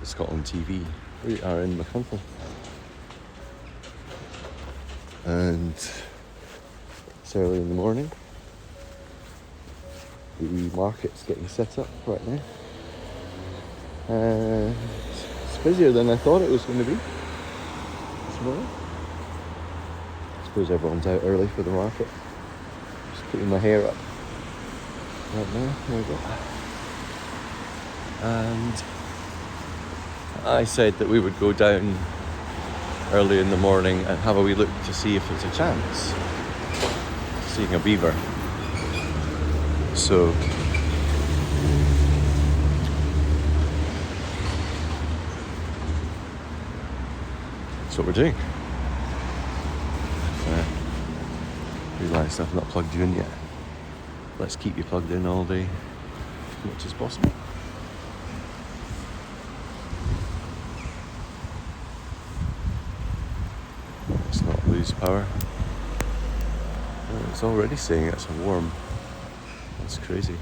Scotland TV. We are in McConville. And it's early in the morning. The market's getting set up right now. And it's busier than I thought it was going to be this morning. I suppose everyone's out early for the market. Just putting my hair up right now. There we go. And I said that we would go down early in the morning and have a wee look to see if there's a chance of seeing a beaver. So that's what we're doing. Realised I've not plugged you in yet. Let's keep you plugged in all day as much as possible. Let's not lose power. Oh, it's already saying it's warm. That's crazy.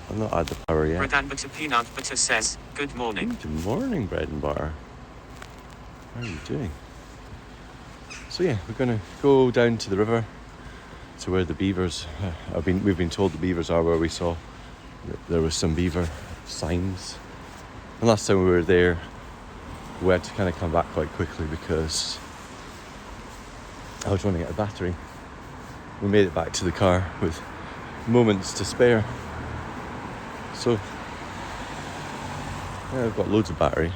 I've not had the power yet. Bread and butter peanut butter says, good morning. Good morning, bread and butter. How are you doing? So yeah, we're going to go down to the river to where the beavers we've been told the beavers are, where we saw that there was some beaver signs. And last time we were there, we had to kind of come back quite quickly because I was running out of battery. We made it back to the car with moments to spare. So yeah, I've got loads of battery.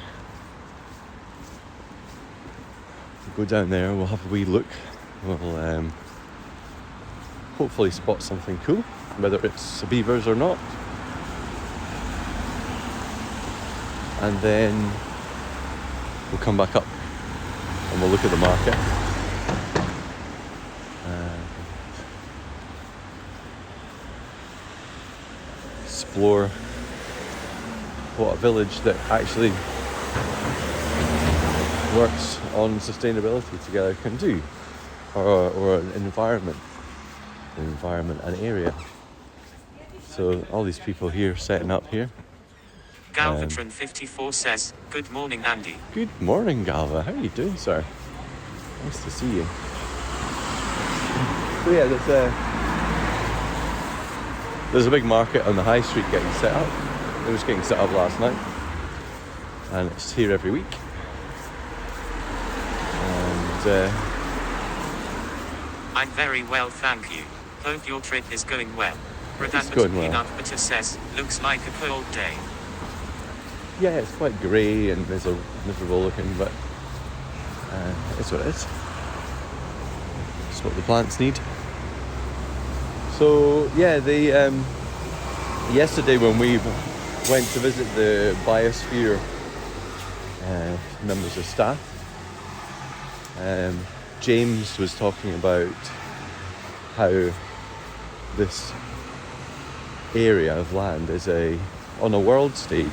We'll go down there, we'll have a wee look. We'll hopefully spot something cool, whether it's beavers or not. And then we'll come back up and we'll look at the market. Explore what a village that actually works on sustainability together can do, or an environment, an area. So all these people here setting up here. Galvatron 54 says, good morning, Andy. Good morning, Galva. How are you doing, sir? Nice to see you. So yeah, there's a big market on the high street getting set up. It was getting set up last night, and it's here every week. And I'm very well, thank you. Hope your trip is going well. Bread and It's butter going well. peanut butter says, looks like a cold day. yeah, it's quite grey and miserable looking, but it's what it is. It's what the plants need. So yeah, yesterday when we went to visit the Biosphere members of staff, James was talking about how this area of land is on a world stage.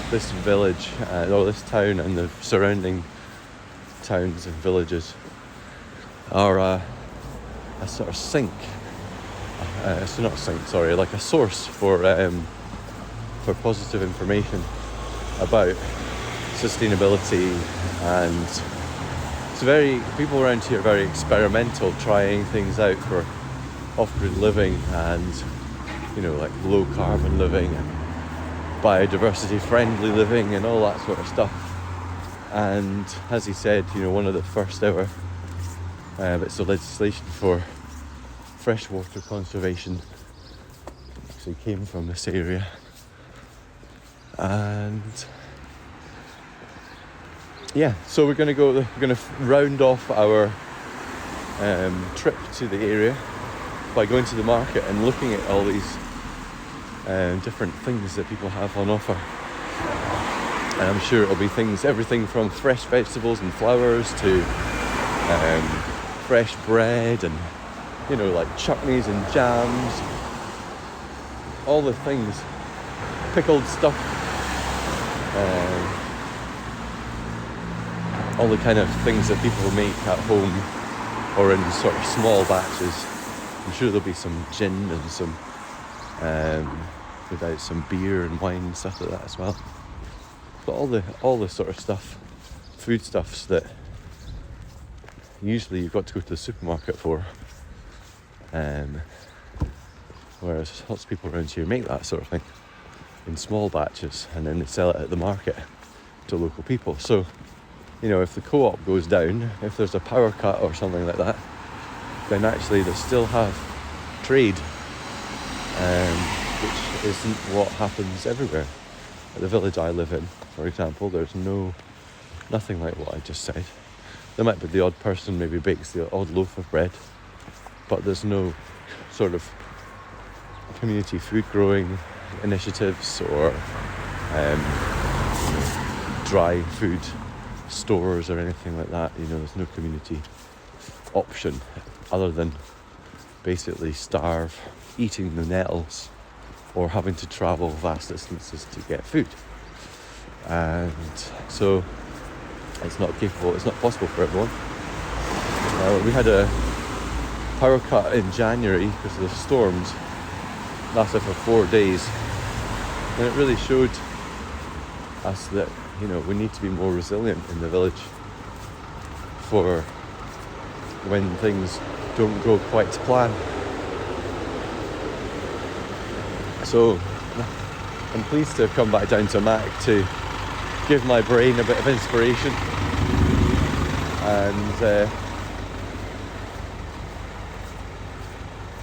This village, or this town and the surrounding towns and villages are a sort of sink. Like a source for positive information about sustainability, and people around here are very experimental, trying things out for off-grid living and like low carbon living and biodiversity friendly living and all that sort of stuff. And as he said, one of the first ever bits of legislation for freshwater conservation actually came from this area. And yeah, so we're going to round off our trip to the area by going to the market and looking at all these different things that people have on offer. And I'm sure it'll be everything from fresh vegetables and flowers to fresh bread and like chutneys and jams, all the things, pickled stuff, all the kind of things that people make at home or in sort of small batches. I'm sure there'll be some gin and some no doubt some beer and wine and stuff like that as well. But all the sort of stuff, foodstuffs that usually you've got to go to the supermarket for. Whereas lots of people around here make that sort of thing in small batches, and then they sell it at the market to local people. So, you know, if the co-op goes down, if there's a power cut or something like that, then actually they still have trade, which isn't what happens everywhere. At the village I live in, for example, there's nothing like what I just said. There might be the odd person maybe bakes the odd loaf of bread, but there's no sort of community food growing initiatives or dry food stores or anything like that. You know, there's no community option other than basically starve, eating the nettles, or having to travel vast distances to get food. And so it's not possible for everyone. We had a power cut in January because of the storms, lasted for 4 days, and it really showed us that, you know, we need to be more resilient in the village for when things don't go quite to plan. So I'm pleased to have come back down to Mach to give my brain a bit of inspiration, and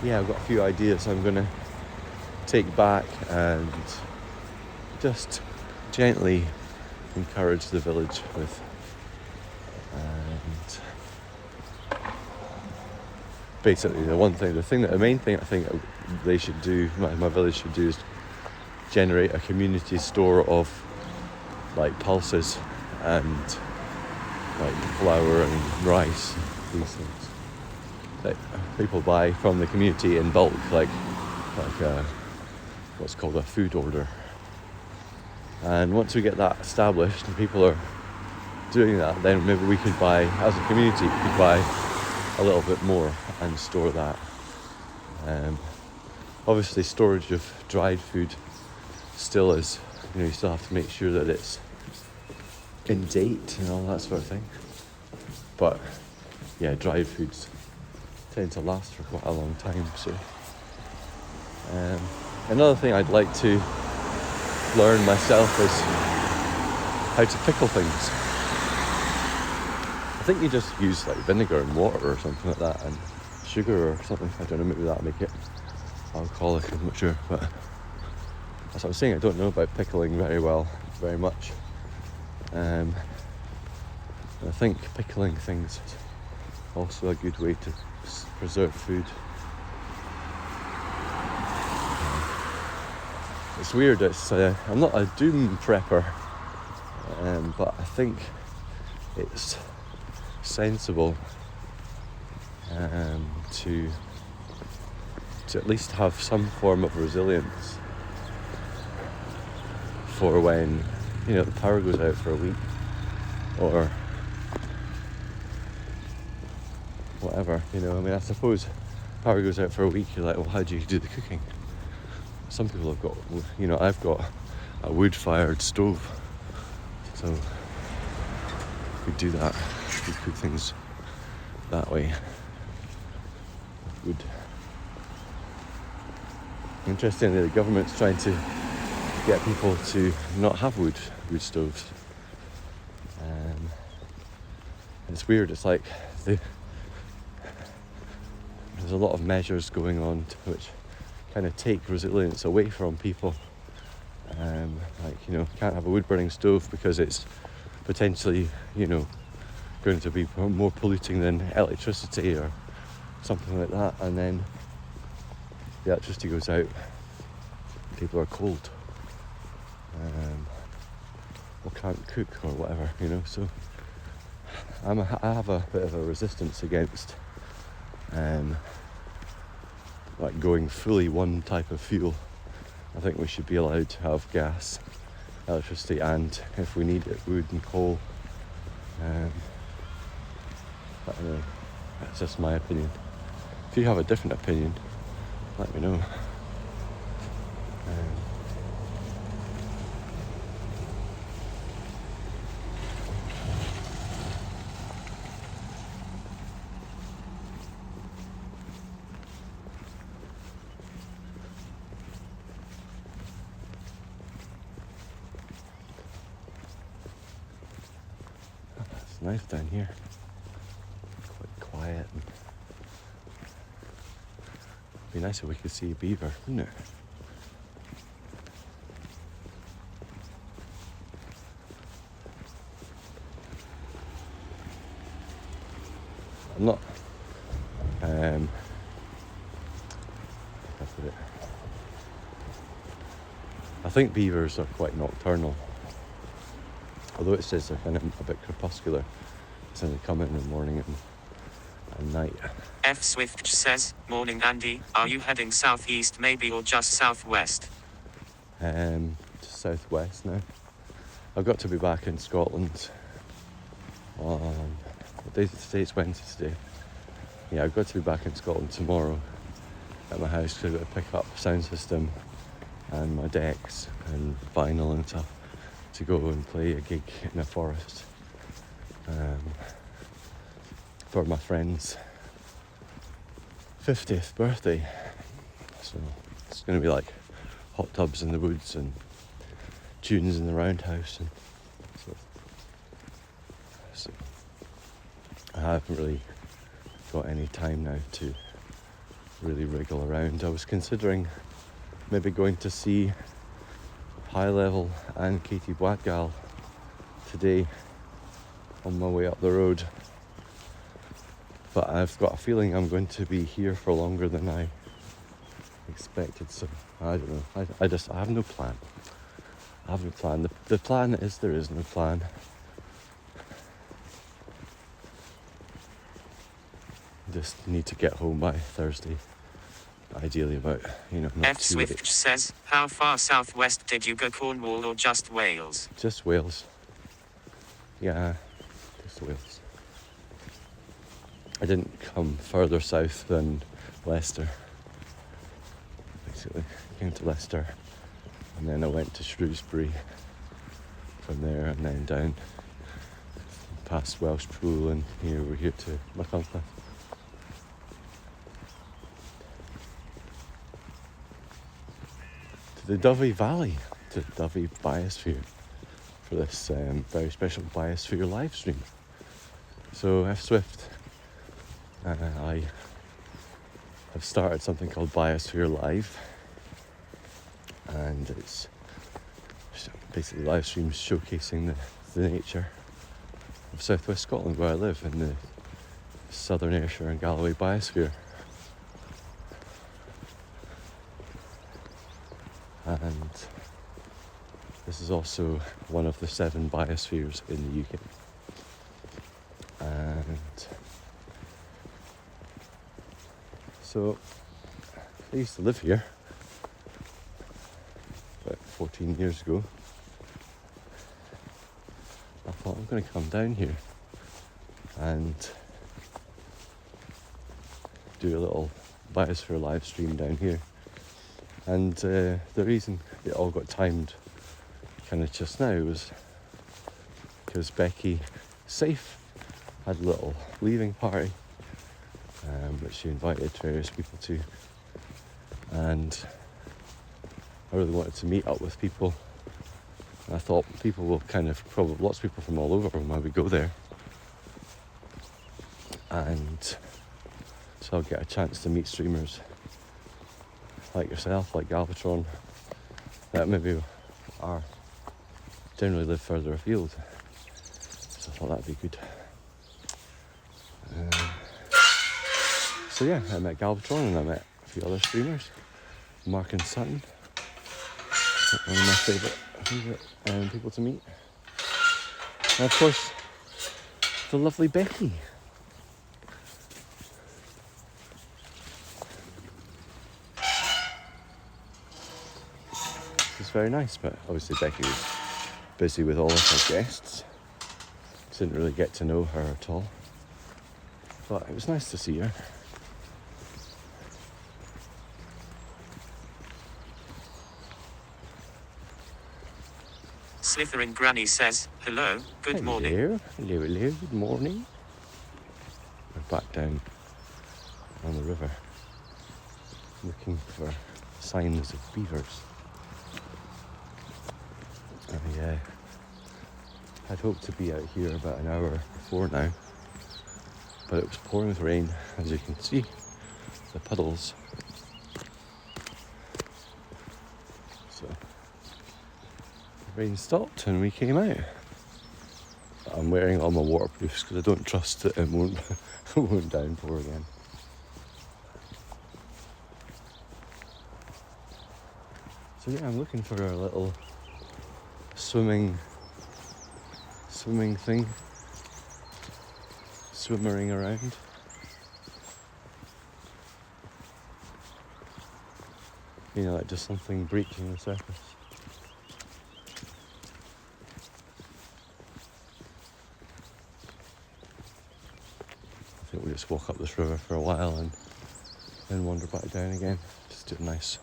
I've got a few ideas I'm going to take back and just gently encourage the village with. And basically the main thing I think they should do, my village should do, is generate a community store of like pulses and like flour and rice, these things that people buy from the community in bulk, like what's called a food order. And once we get that established and people are doing that, then maybe we could buy, as a community, we could buy a little bit more and store that. Obviously storage of dried food still is, you know, you still have to make sure that it's in date and all that sort of thing. But yeah, dried foods tend to last for quite a long time. So another thing I'd like to learn myself is how to pickle things. I think you just use like vinegar and water or something like that, and sugar or something. I don't know, maybe that'll make it alcoholic, I'm not sure. But as I was saying, I don't know about pickling very much. I think pickling things is also a good way to preserve food. It's weird, I'm not a doom prepper, but I think it's sensible to at least have some form of resilience for when, you know, the power goes out for a week or whatever, you know. I mean, I suppose power goes out for a week, you're like, well, how do you do the cooking? Some people have got, you know, I've got a wood-fired stove, so we do that. We cook things that way with wood. Interestingly, the government's trying to get people to not have wood stoves. It's weird. It's like there's a lot of measures going on which kind of take resilience away from people. Like, you know, can't have a wood burning stove because it's potentially, you know, going to be more polluting than electricity or something like that, and then the electricity goes out, people are cold, or can't cook or whatever, you know. So I have a bit of a resistance against like going fully one type of fuel. I think we should be allowed to have gas, electricity, and if we need it, wood and coal. But anyway, that's just my opinion. If you have a different opinion, let me know. nice down here. Quite quiet. And it'd be nice if we could see a beaver, wouldn't it? I'm not how can I put it? I think beavers are quite nocturnal. Although it says they're kind of a bit crepuscular, so they come in the morning and night. F Swift says, morning Andy, are you heading southeast maybe or just southwest? Just southwest now. I've got to be back in Scotland on, what day is it today? It's Wednesday today. Yeah, I've got to be back in Scotland tomorrow at my house because I've got to pick up sound system and my decks and vinyl and stuff to go and play a gig in a forest for my friend's 50th birthday. So it's going to be like hot tubs in the woods and tunes in the roundhouse, and so I haven't really got any time now to really wriggle around. I was considering maybe going to see High Level and Katie Bladgal today on my way up the road, but I've got a feeling I'm going to be here for longer than I expected, so I don't know. I have no plan. I have no plan. The plan is there is no plan. Just need to get home by Thursday. Ideally about, not F too late. Swift says, how far southwest did you go, Cornwall or just Wales? Just Wales. Yeah, just Wales. I didn't come further south than Leicester. Basically, I came to Leicester and then I went to Shrewsbury from there, and then down past Welsh Pool and over here to Machmarket. The Dyfi Valley, to Dyfi Biosphere, for this very special Biosphere live stream. So F Swift, I have started something called Biosphere Live, and it's basically live streams showcasing the nature of southwest Scotland, where I live, in the southern Ayrshire and Galloway Biosphere. And this is also one of the 7 biospheres in the UK. And so I used to live here about 14 years ago. I thought, I'm going to come down here and do a little Biosphere live stream down here. And the reason it all got timed kind of just now was because Becky Safe had a little leaving party, which she invited various people to, and I really wanted to meet up with people. And I thought people will probably lots of people from all over when we go there, and so I'll get a chance to meet streamers like yourself, like Galvatron, that maybe generally live further afield. So I thought that'd be good. So yeah, I met Galvatron and I met a few other streamers, Mark and Sutton, one of my favourite people to meet, and of course the lovely Becky. It's very nice, but obviously Becky was busy with all of her guests. Didn't really get to know her at all, but it was nice to see her. Slytherin Granny says, hello, good morning. Hello, good morning. We're back down on the river, looking for signs of beavers. I'd hoped to be out here about an hour before now, but it was pouring with rain, as you can see, the puddles. So the rain stopped and we came out. I'm wearing all my waterproofs because I don't trust that it won't, it won't downpour again. So yeah, I'm looking for a little swimming thing, swimmering around. You know, like just something breaching the surface. I think we just walk up this river for a while and then wander back down again. Just do a nice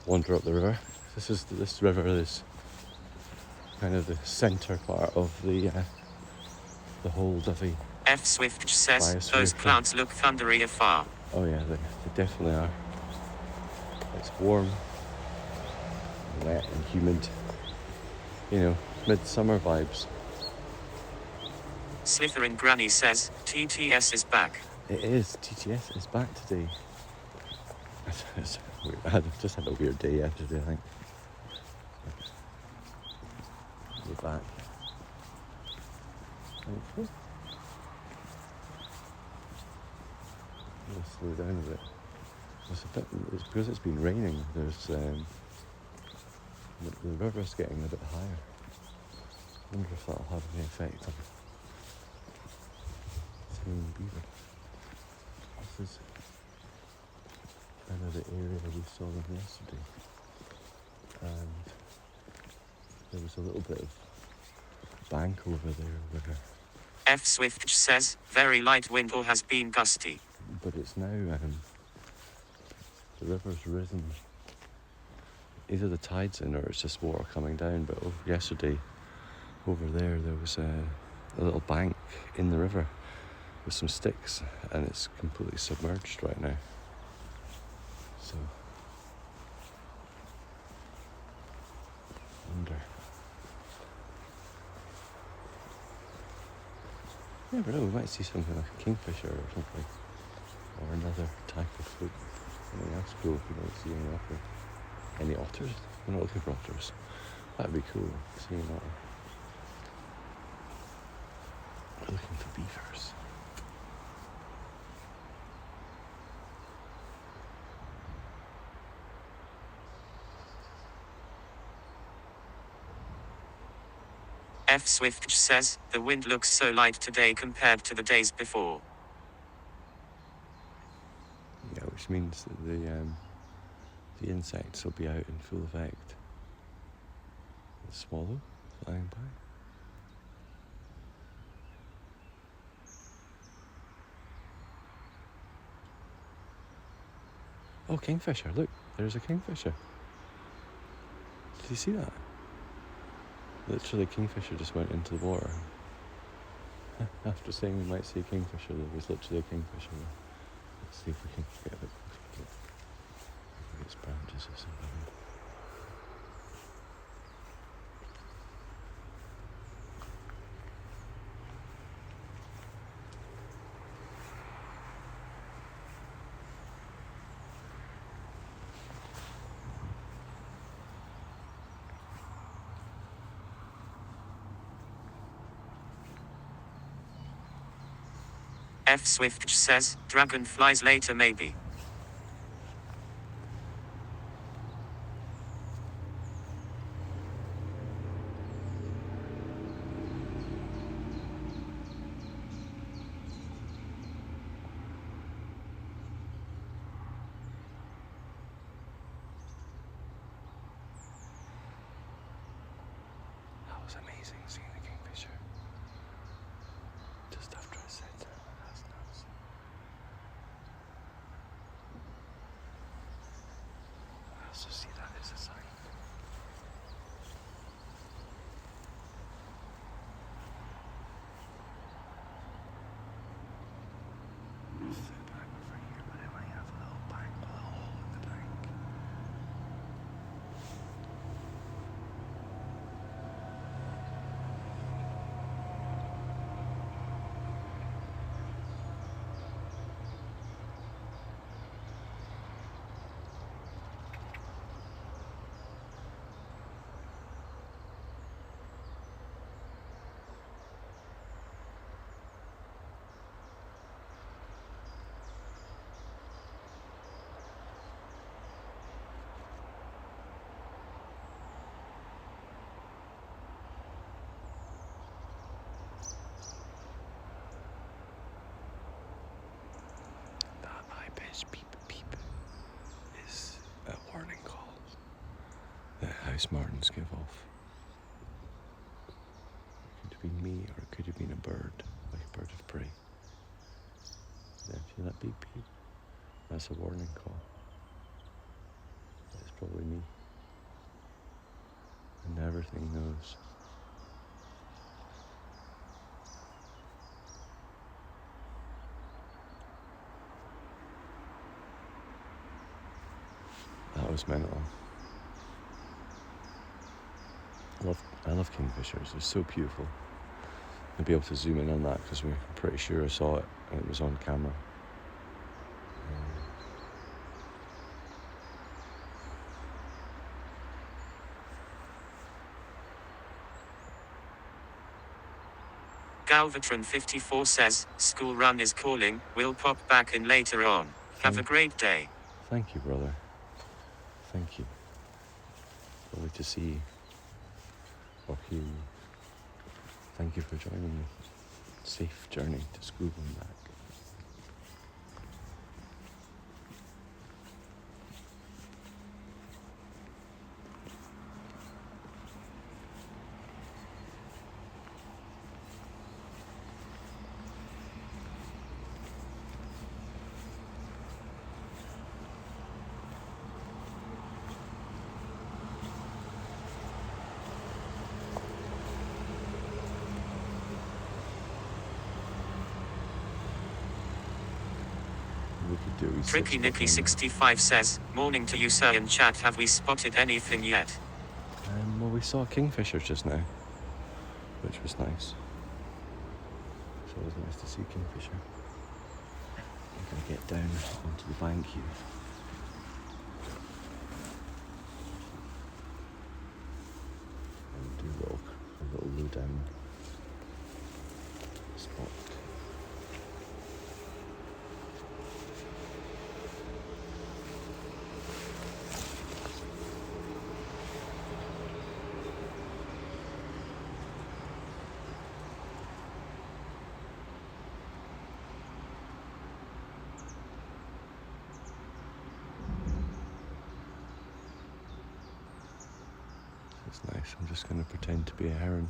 wander up the river. This river is kind of the centre part of the whole Dyfi F Swift says, Biosphere those thing. clouds look thundery afar. Oh yeah, they definitely are. It's warm, wet and humid. You know, midsummer vibes. Slytherin Granny says, TTS is back. It is. TTS is back today. It's weird. I just had a weird day yesterday, I think. We're back. Hopefully. I'm going to slow down a bit. It's because it's been raining. There's the river's getting a bit higher. I wonder if that'll have any effect on seeing beaver. This is kind of the area we saw them yesterday, and there was a little bit of bank over there where, F Swift says, very light wind or has been gusty. but it's now the river's risen. Either the tide's in or it's just water coming down. But yesterday over there was a little bank in the river with some sticks, and it's completely submerged right now. So I wonder. You never know, we might see something like a kingfisher or something, or another type of fruit. Something else cool if we don't see any otter. Any otters? We're not looking for otters. That'd be cool, seeing an otter. We're looking for beavers. F Swift says, the wind looks so light today compared to the days before. Yeah, which means that the insects will be out in full effect. The swallow flying by. Oh, kingfisher, look, there's a kingfisher. Did you see that? Literally, kingfisher just went into the water. After saying we might see a kingfisher, there was literally a kingfisher there. Let's see if we can get a bit closer. Maybe it's branches or something. F Swift says, dragonflies later maybe. That was amazing seeing the kingfisher. Just after I said that. That's nuts. I also see that as a sign. It's the bank over here, but it might have a little bank with a hole in the bank. ice martins give off. It could have been me, or it could have been a bird, like a bird of prey. Yeah, see that beep beep? That's a warning call. It's probably me. And everything knows. That was mental. I love kingfishers. They're so beautiful. I'll be able to zoom in on that because we're pretty sure I saw it and it was on camera. Galvatron 54 says, school run is calling, we'll pop back in later on. Have a great day. Thank you, brother. Thank you. Lovely to see you. Or hear you. Thank you for joining me. Safe journey to school and back. We could do a Tricky Nicky 65 says, morning to you sir in chat, have we spotted anything yet? Well, we saw a kingfisher just now, which was nice. It's always nice to see kingfisher. I'm going to get down onto the bank here. And do a little low down spot. It's nice. I'm just going to pretend to be a heron.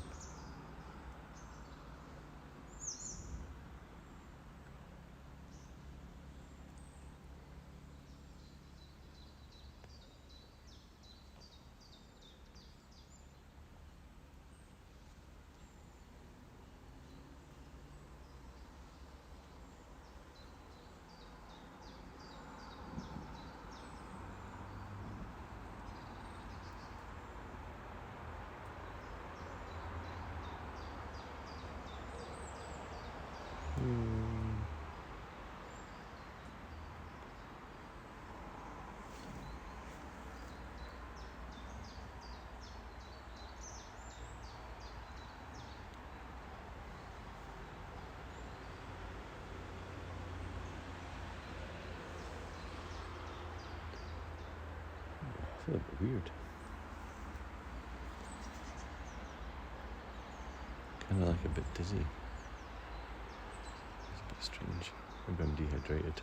I feel a bit weird. Kind of like a bit dizzy. It's a bit strange. Maybe I'm dehydrated.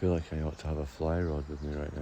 feel like I ought to have a fly rod with me right now.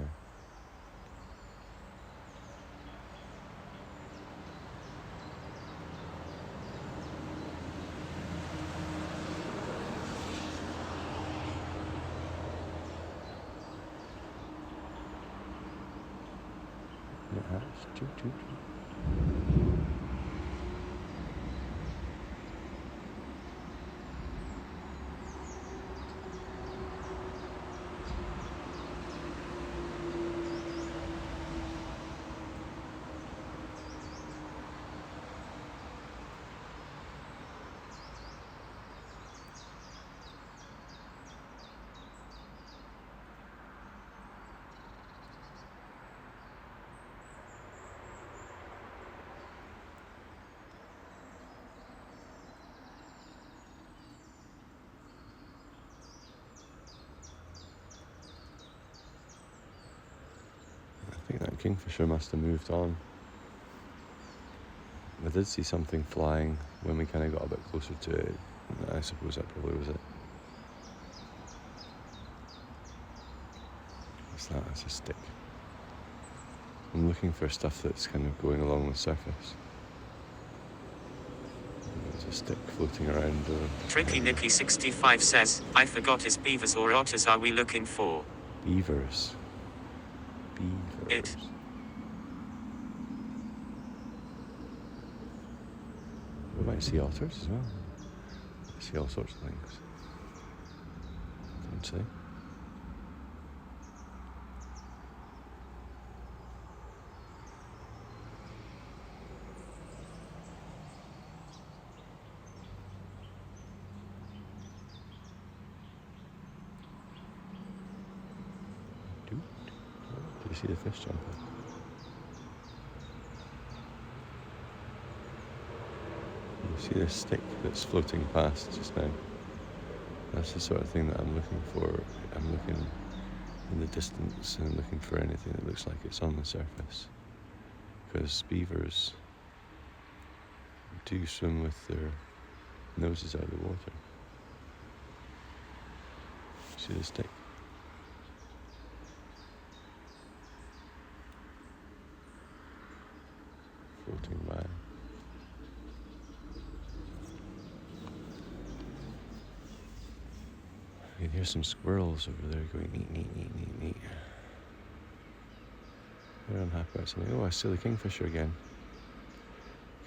I think that kingfisher must have moved on. I did see something flying when we kind of got a bit closer to it. I suppose that probably was it. What's that? That's a stick. I'm looking for stuff that's kind of going along the surface. There's a stick floating around. Tricky Nicky 65 says, I forgot, is beavers or otters are we looking for? Beavers. It. We might see otters as well. We see all sorts of things. Don't say. Do you see the fish jumping? You see this stick that's floating past just now? That's the sort of thing that I'm looking for. I'm looking in the distance and looking for anything that looks like it's on the surface. Because beavers do swim with their noses out of the water. See the stick? Floating by. You can hear some squirrels over there going neat, neat, neat, neat, neat. They're unhappy about something. Oh, I see the kingfisher again.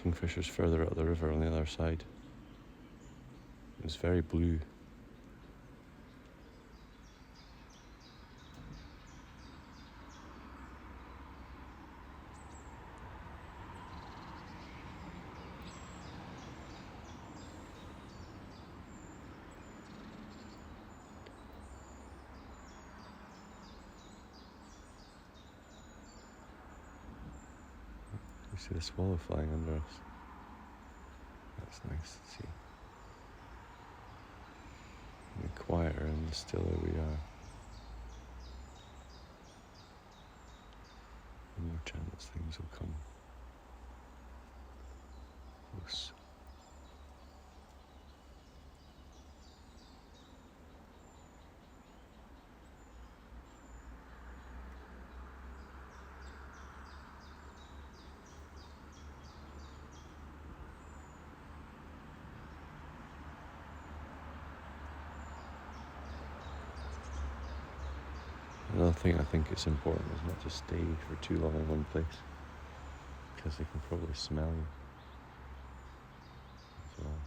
Kingfisher's further up the river on the other side. It's very blue. You see the swallow flying under us. That's nice to see. And quieter and stiller we are. The more chance things will come close. Another thing I think it's important is not to stay for too long in one place, because they can probably smell you as well.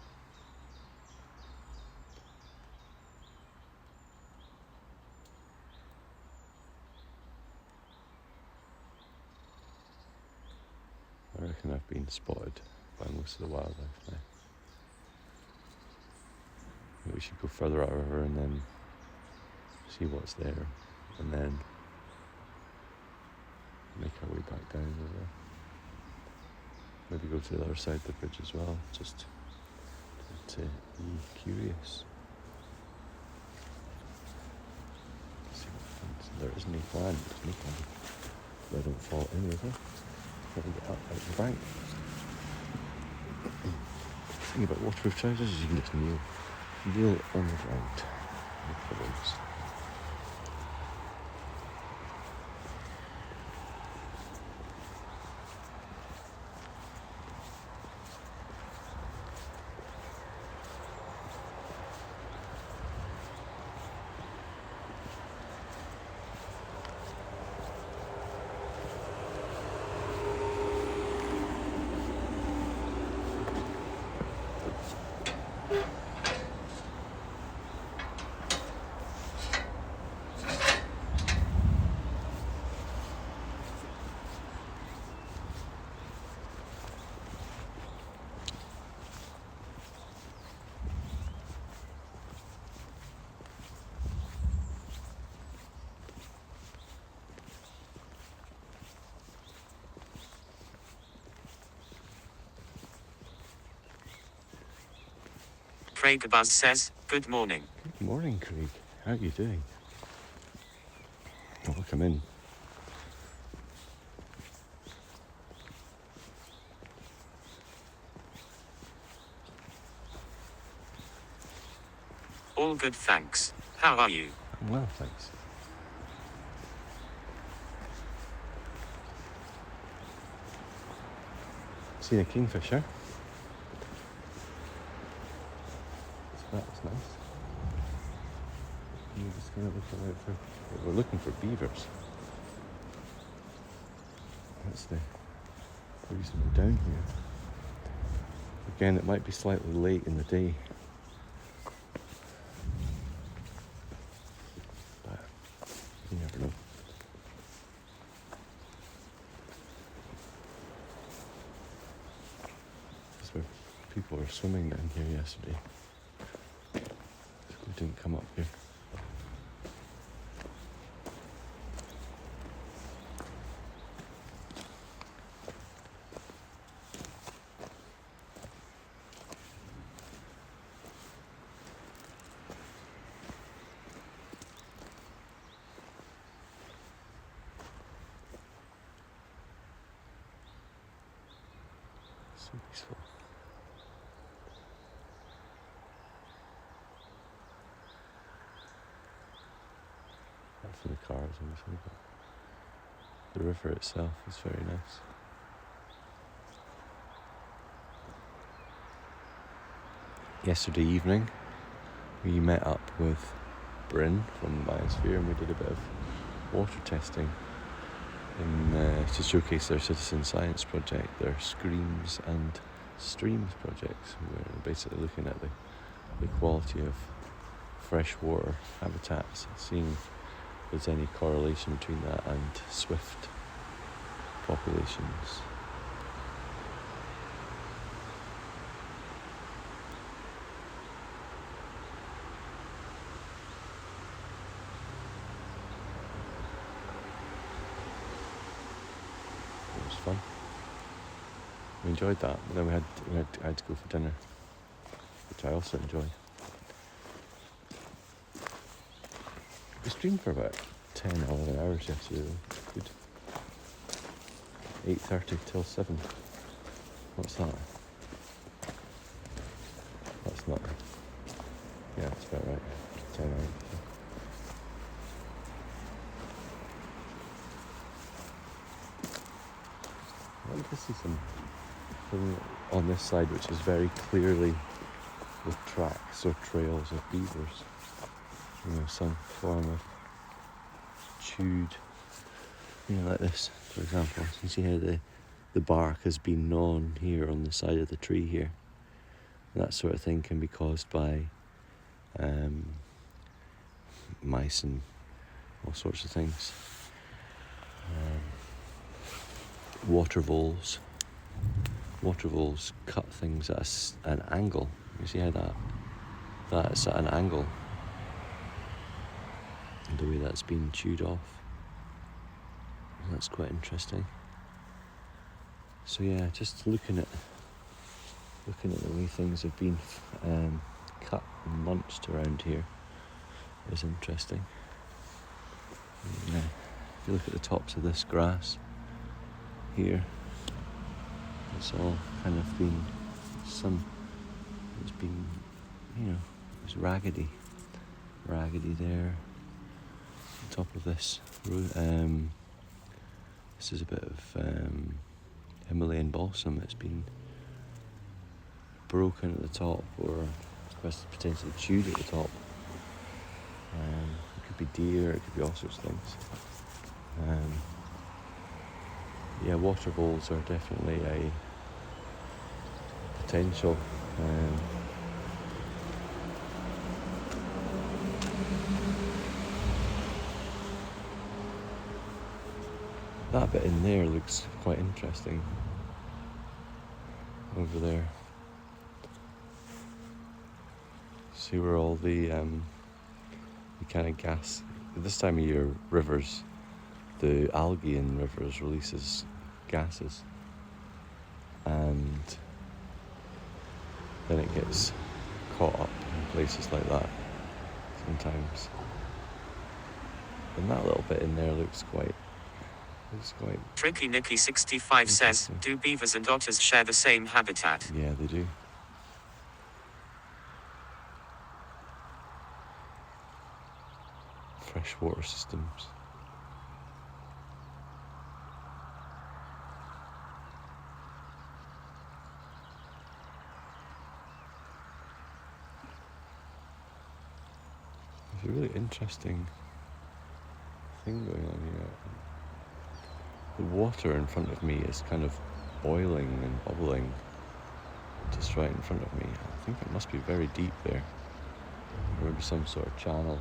I reckon I've been spotted by most of the wildlife now. We should go further out river and then see what's there, and then make our way back down over. Maybe go to the other side of the bridge as well, just to be curious. See what happens. There isn't any plan, there's no plan. But I don't fall in, is there? I can get up out the bank. The thing about waterproof trousers is you can just kneel on the ground. No problems. Craig Buzz says, good morning. Good morning, Craig. How are you doing? Welcome in. All good, thanks. How are you? I'm well, thanks. Seen a kingfisher. That's nice. We're just going to look out for. We're looking for beavers. That's the reason we're down here. Again, it might be slightly late in the day. But you never know. That's where people were swimming down here yesterday. We didn't come up here. So peaceful. Not for the cars, obviously, but the river itself is very nice. Yesterday evening, we met up with Bryn from Biosphere and we did a bit of water testing to showcase their citizen science project, their Screams and Streams projects. We're basically looking at the quality of freshwater habitats, seeing if there's any correlation between that and swift populations. It was fun. We enjoyed that, but then I had to go for dinner, which I also enjoyed. We streamed for about 10, 11 hours yesterday. Good. 8:30 till 7. What's that? That's not. Yeah, that's about right. 10 hours. I like to see something on this side which is very clearly with tracks or trails of beavers. You know, some form of chewed, you know, like this, for example. You can see how the bark has been gnawn here on the side of the tree here. And that sort of thing can be caused by mice and all sorts of things. Water voles. Water voles cut things at an angle. You see how that's at an angle. And the way that's been chewed off. That's quite interesting. So yeah, just looking at the way things have been cut and munched around here is interesting. And, if you look at the tops of this grass here, it's all kind of been it's been, you know, it's raggedy there. On top of this, this is a bit of Himalayan balsam that's been broken at the top, or potentially chewed at the top. It could be deer, it could be all sorts of things. Yeah, water voles are definitely a potential. That bit in there looks quite interesting. Over there. See where all the kind of gas. At this time of year, rivers, the algae in rivers releases gases, and then it gets caught up in places like that sometimes. And that little bit in there looks quite Tricky Nicky 65 says, do beavers and otters share the same habitat? yeah, they do. Freshwater systems. There's a really interesting thing going on here. The water in front of me is kind of boiling and bubbling just right in front of me. I think it must be very deep there. Maybe some sort of channel.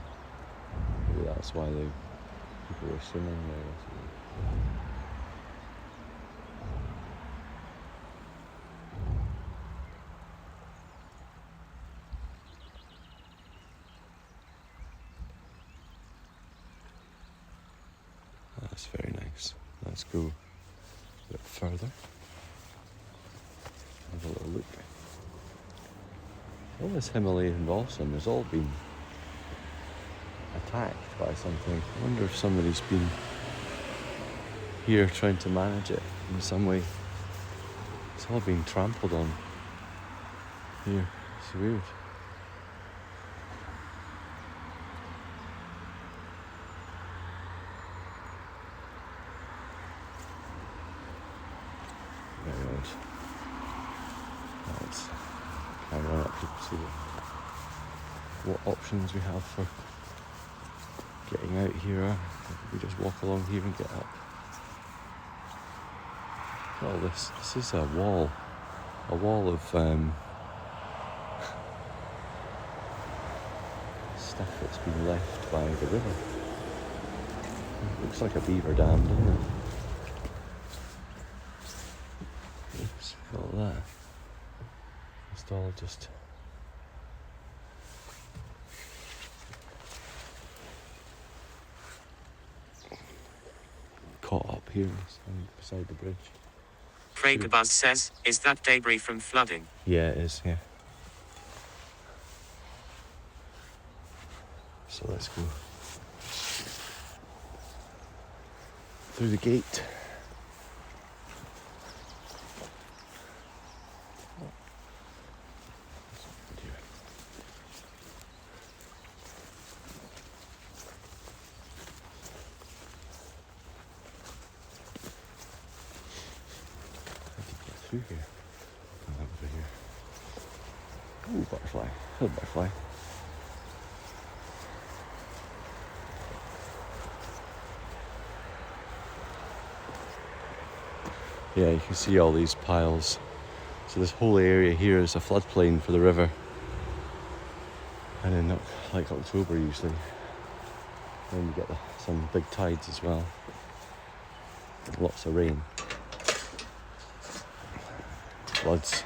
Maybe that's why people were swimming there. That's very nice. Let's go a bit further. Have a little look. All this Himalayan balsam has all been attacked by something. I wonder if somebody's been here trying to manage it in some way. It's all been trampled on here. It's weird. Very odd. Let's carry on up to see what options we have for getting out here. We just walk along here and get up. Well, this is a wall of stuff that's been left by the river. It looks like a beaver dam, doesn't it? Oops, all that. It's all just caught up here beside the bridge. Craigabuzz says, is that debris from flooding? Yeah, it is, yeah. So let's go through the gate. Through here. And over here. Ooh, butterfly. Hello, butterfly. Yeah, you can see all these piles. So this whole area here is a floodplain for the river. And in like October usually, then you get some big tides as well. Lots of rain. Floods.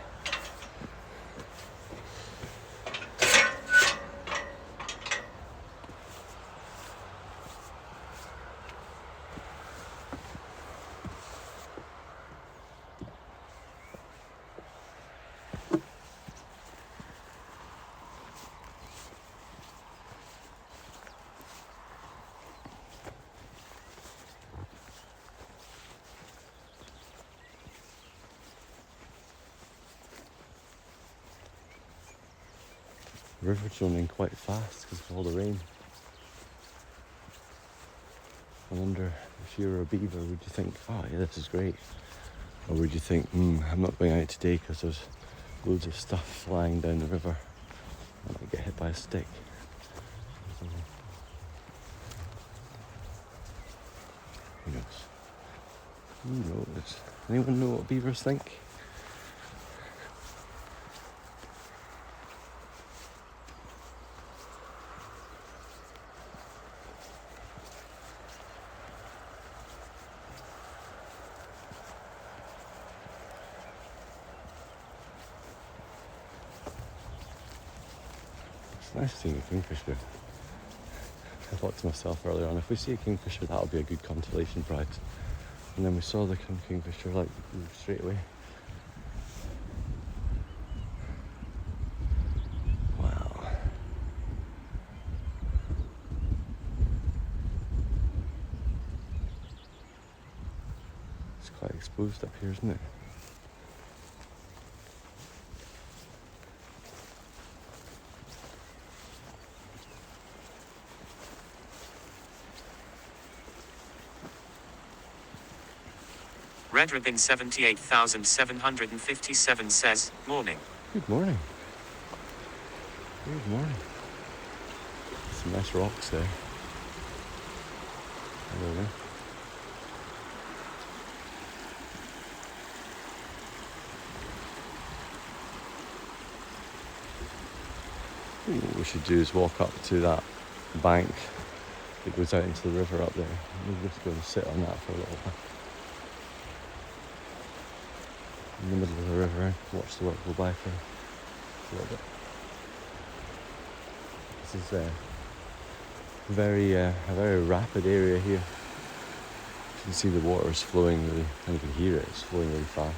The river's running quite fast because of all the rain. I wonder if you were a beaver, would you think, oh yeah, this is great? Or would you think, I'm not going out today because there's loads of stuff flying down the river. I might get hit by a stick. Who knows? Who knows? Anyone know what beavers think? It's nice seeing a kingfisher. I thought to myself earlier on, if we see a kingfisher, that'll be a good consolation prize. And then we saw the kingfisher like straight away. Wow. It's quite exposed up here, isn't it? Red Ribbon 78,757 says, morning. Good morning. Good morning. Some nice rocks there. I don't know. What we should do is walk up to that bank that goes out into the river up there. We'll just go and sit on that for a little while. In the middle of the river, watch the work go by for a little bit. This is a very rapid area here. You can see the water is flowing really, and you can hear it, it's flowing really fast.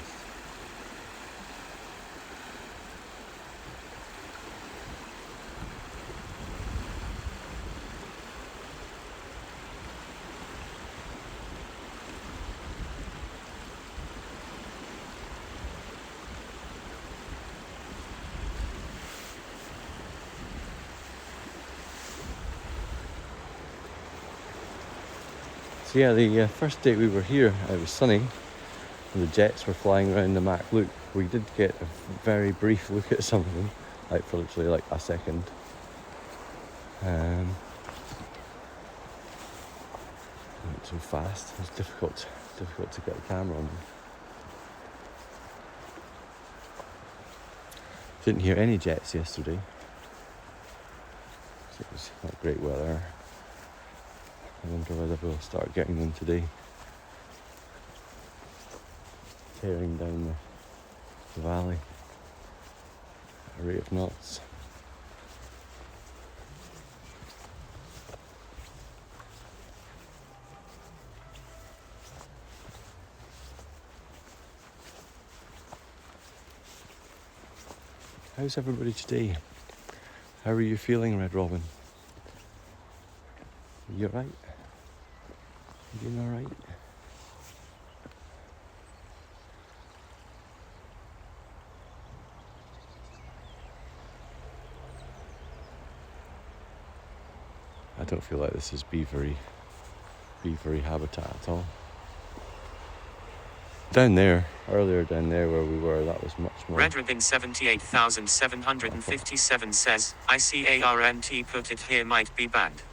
So yeah, the first day we were here, it was sunny, and the jets were flying around the Mach Loop. We did get a very brief look at some of them, like for literally like a second. Went so fast, it was difficult to get the camera on them. Didn't hear any jets yesterday, so it was not great weather. I wonder whether we'll start getting them today. Tearing down the valley at a rate of knots. How's everybody today? How are you feeling, Red Robin? You alright? You doing alright? I don't feel like this is beavery habitat at all. Earlier down there where we were, that was much more. Red Ribbon 78,757 says, ICARNT put it here might be banned.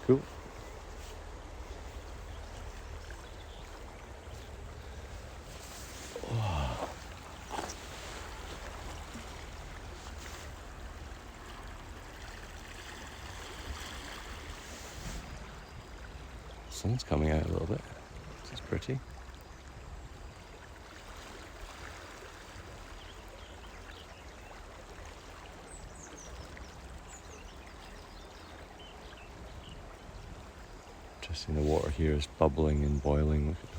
Cool. Oh. Sun's coming out a little bit. This is pretty. Interesting, the water here is bubbling and boiling. Look at this.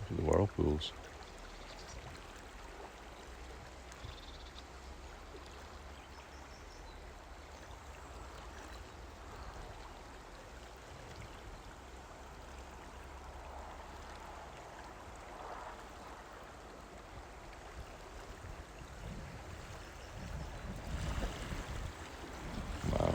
Look at the whirlpools. Wow.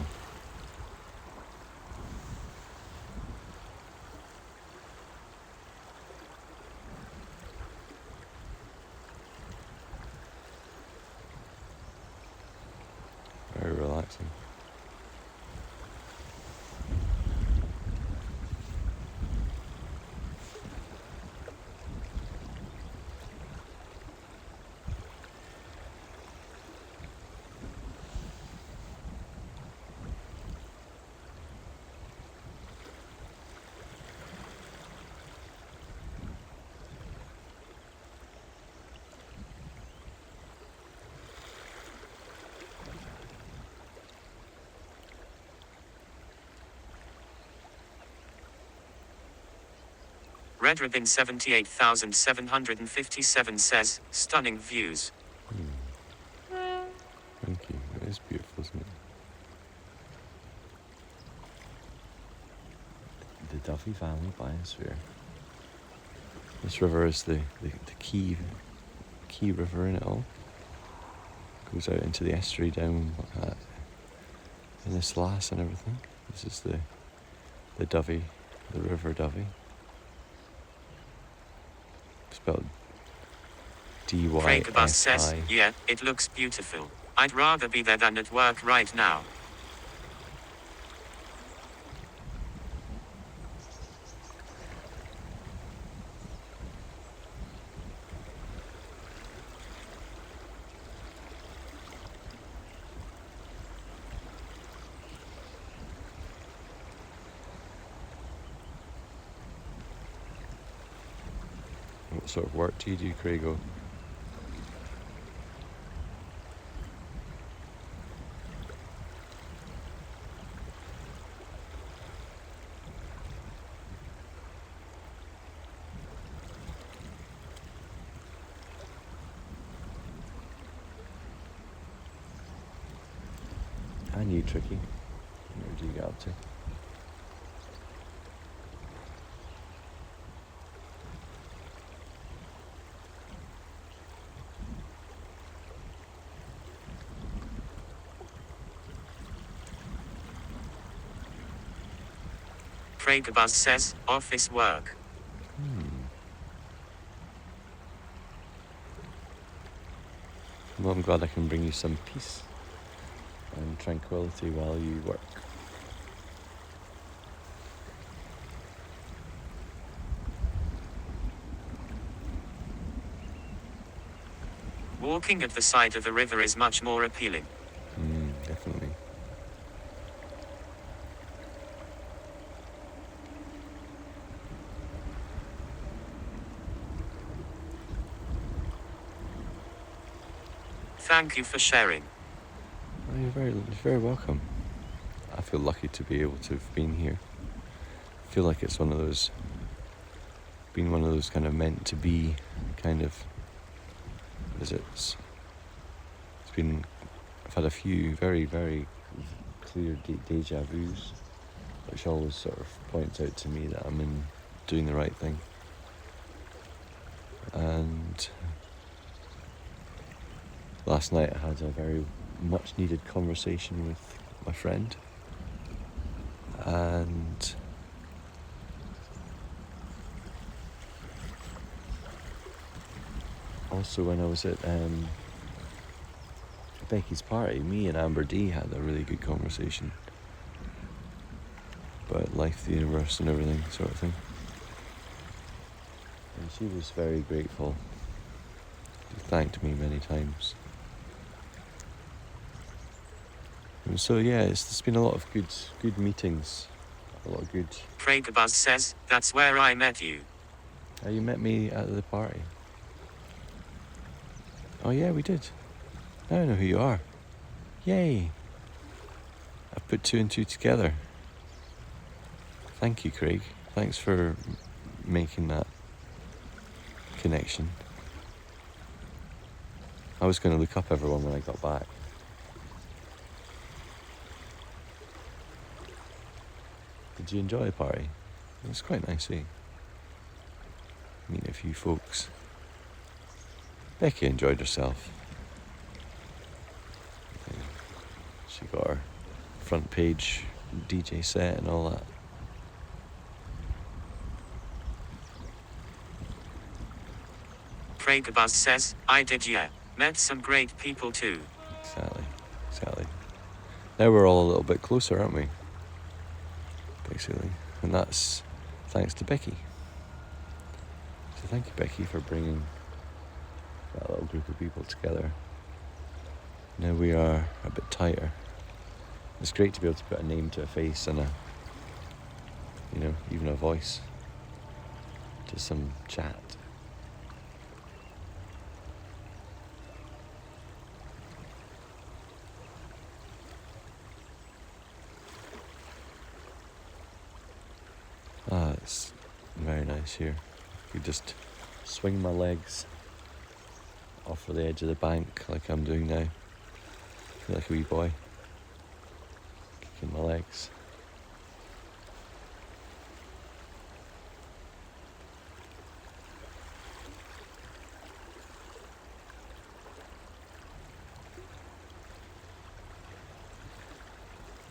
Very relaxing. Redribbon 78,757 says, stunning views. Thank you. It is beautiful, isn't it? The Dyfi Biosphere. This river is the key river in it all. Goes out into the estuary down in the Slass and everything. This is the Dyfi, the River Dyfi. Spelled Craigabus says, D-Y-S-I. yeah, it looks beautiful. I'd rather be there than at work right now. What sort of work do you do, Craigo? And you, Tricky. What do you get up to? Craigabus says, office work. Well, I'm glad I can bring you some peace and tranquility while you work. Walking at the side of the river is much more appealing. Definitely. Thank you for sharing. Oh, you're very welcome. I feel lucky to be able to have been here. I feel like it's been one of those kind of meant to be kind of visits. I've had a few very, very clear deja vus, which always sort of points out to me that I'm doing the right thing. And last night I had a very much needed conversation with my friend, and also when I was at Becky's party, me and Amber D had a really good conversation about life, the universe and everything sort of thing, and she was very grateful. She thanked me many times. And so yeah, there's been a lot of good meetings, a lot of good. Craigabus says, that's where I met you. Oh, you met me at the party? Oh yeah, we did. Now I know who you are. Yay! I've put two and two together. Thank you, Craig. Thanks for making that connection. I was going to look up everyone when I got back. Did you enjoy the party? It was quite nice, eh? Meet a few folks. Becky enjoyed herself. She got her front page DJ set and all that. Craigabus says, I did, yeah. Met some great people too. Exactly. Now we're all a little bit closer, aren't we? Basically. And that's thanks to Becky. So thank you, Becky, for bringing that little group of people together. Now we are a bit tighter. It's great to be able to put a name to a face and even a voice to some chat. It's very nice here. could just swing my legs off of the edge of the bank like I'm doing now. I feel like a wee boy, kicking my legs.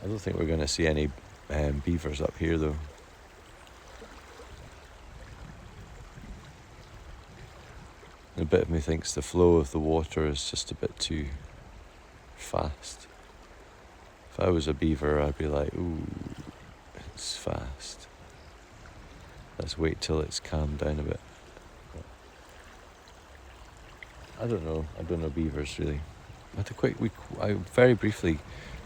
I don't think we're going to see any beavers up here though. A bit of me thinks the flow of the water is just a bit too fast. If I was a beaver, I'd be like, ooh, it's fast. Let's wait till it's calmed down a bit. I don't know beavers really. I very briefly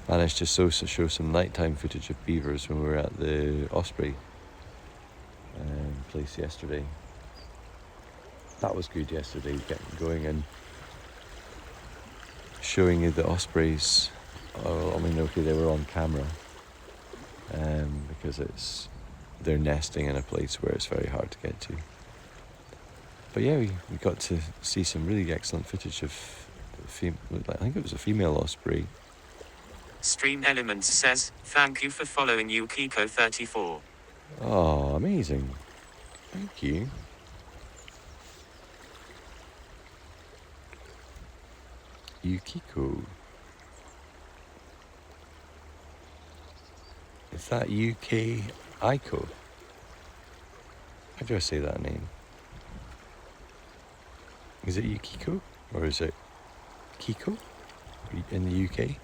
managed to show some nighttime footage of beavers when we were at the osprey place yesterday. That was good yesterday, getting going and showing you the ospreys. I mean, okay, they were on camera because they're nesting in a place where it's very hard to get to. But yeah, we got to see some really excellent footage of, I think it was a female osprey. Stream Elements says, thank you for following Yukiko34. Oh, amazing. Thank you. Yukiko. Is that UK Aiko? How do I say that name? Is it Yukiko or is it Kiko in the UK?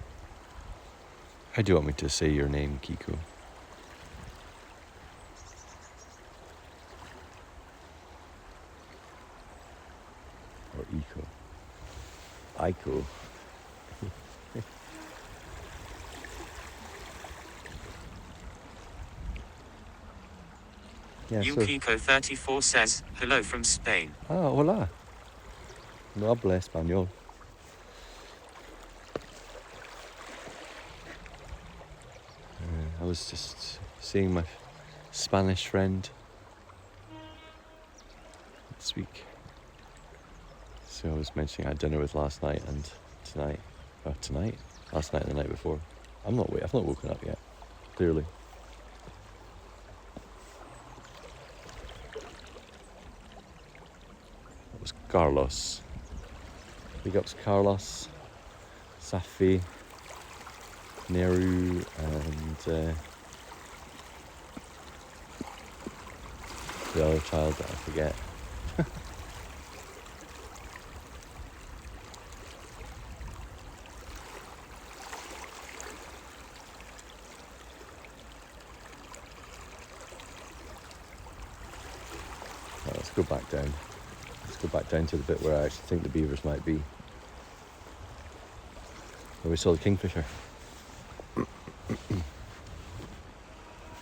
How do you want me to say your name, Kiko? Or Iko? Aiko. Yeah, Yukiko34 says, hello from Spain. Ah, hola. No habla español. I was just seeing my Spanish friend this week. So I was mentioning I had dinner with last night and tonight. Last night and the night before. I've not woken up yet, clearly. That was Carlos. Big ups Carlos, Safi, Neru, and the other child that I forget. Right, let's go back down. Let's go back down to the bit where I actually think the beavers might be. Where we saw the kingfisher.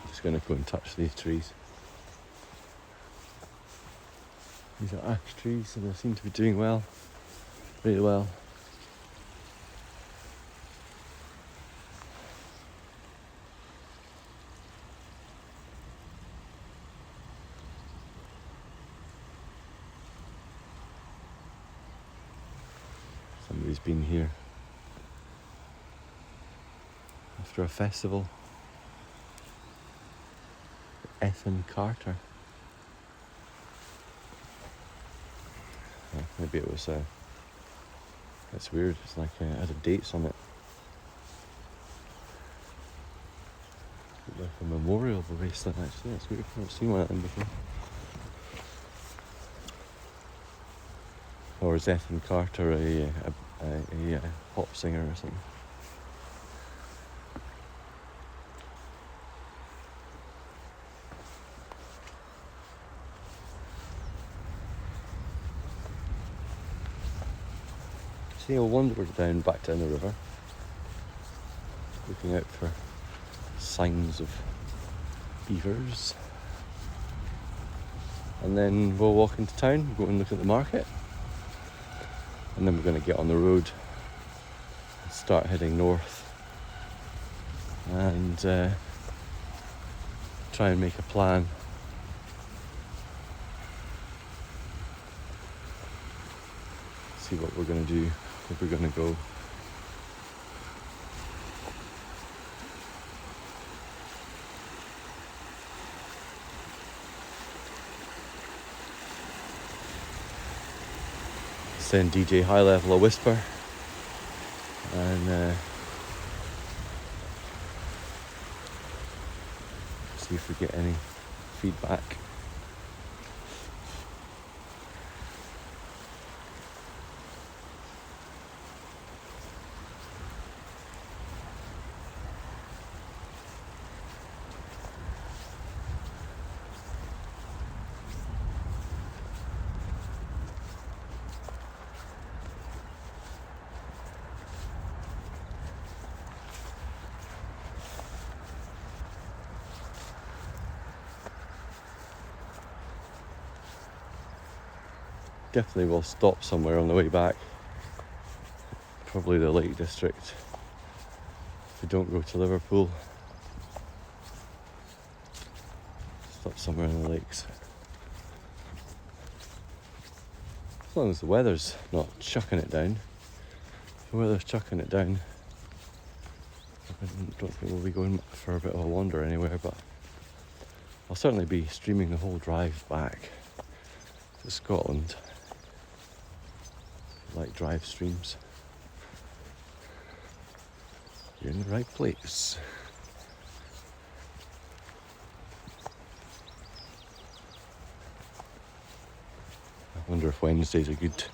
Just going to go and touch these trees. These are ash trees and they seem to be doing well, really well. Somebody's been here after a festival. Ethan Carter. Maybe it was it's weird, it's like it had dates on it. Like a memorial bracelet actually, that's weird, I've never seen one of them before. Or is Ethan Carter a pop singer or something? See, I wandered back down the river, looking out for signs of beavers. And then we'll walk into town, go and look at the market. And then we're going to get on the road and start heading north. And try and make a plan see what we're going to do, if we're going to go. Send DJ High Level a whisper and see if we get any feedback. Definitely will stop somewhere on the way back. Probably the Lake District. If we don't go to Liverpool, stop somewhere in the lakes. As long as the weather's not chucking it down. If the weather's chucking it down, I don't think we'll be going for a bit of a wander anywhere, but I'll certainly be streaming the whole drive back to Scotland. Like drive streams. You're in the right place. I wonder if Wednesday's a good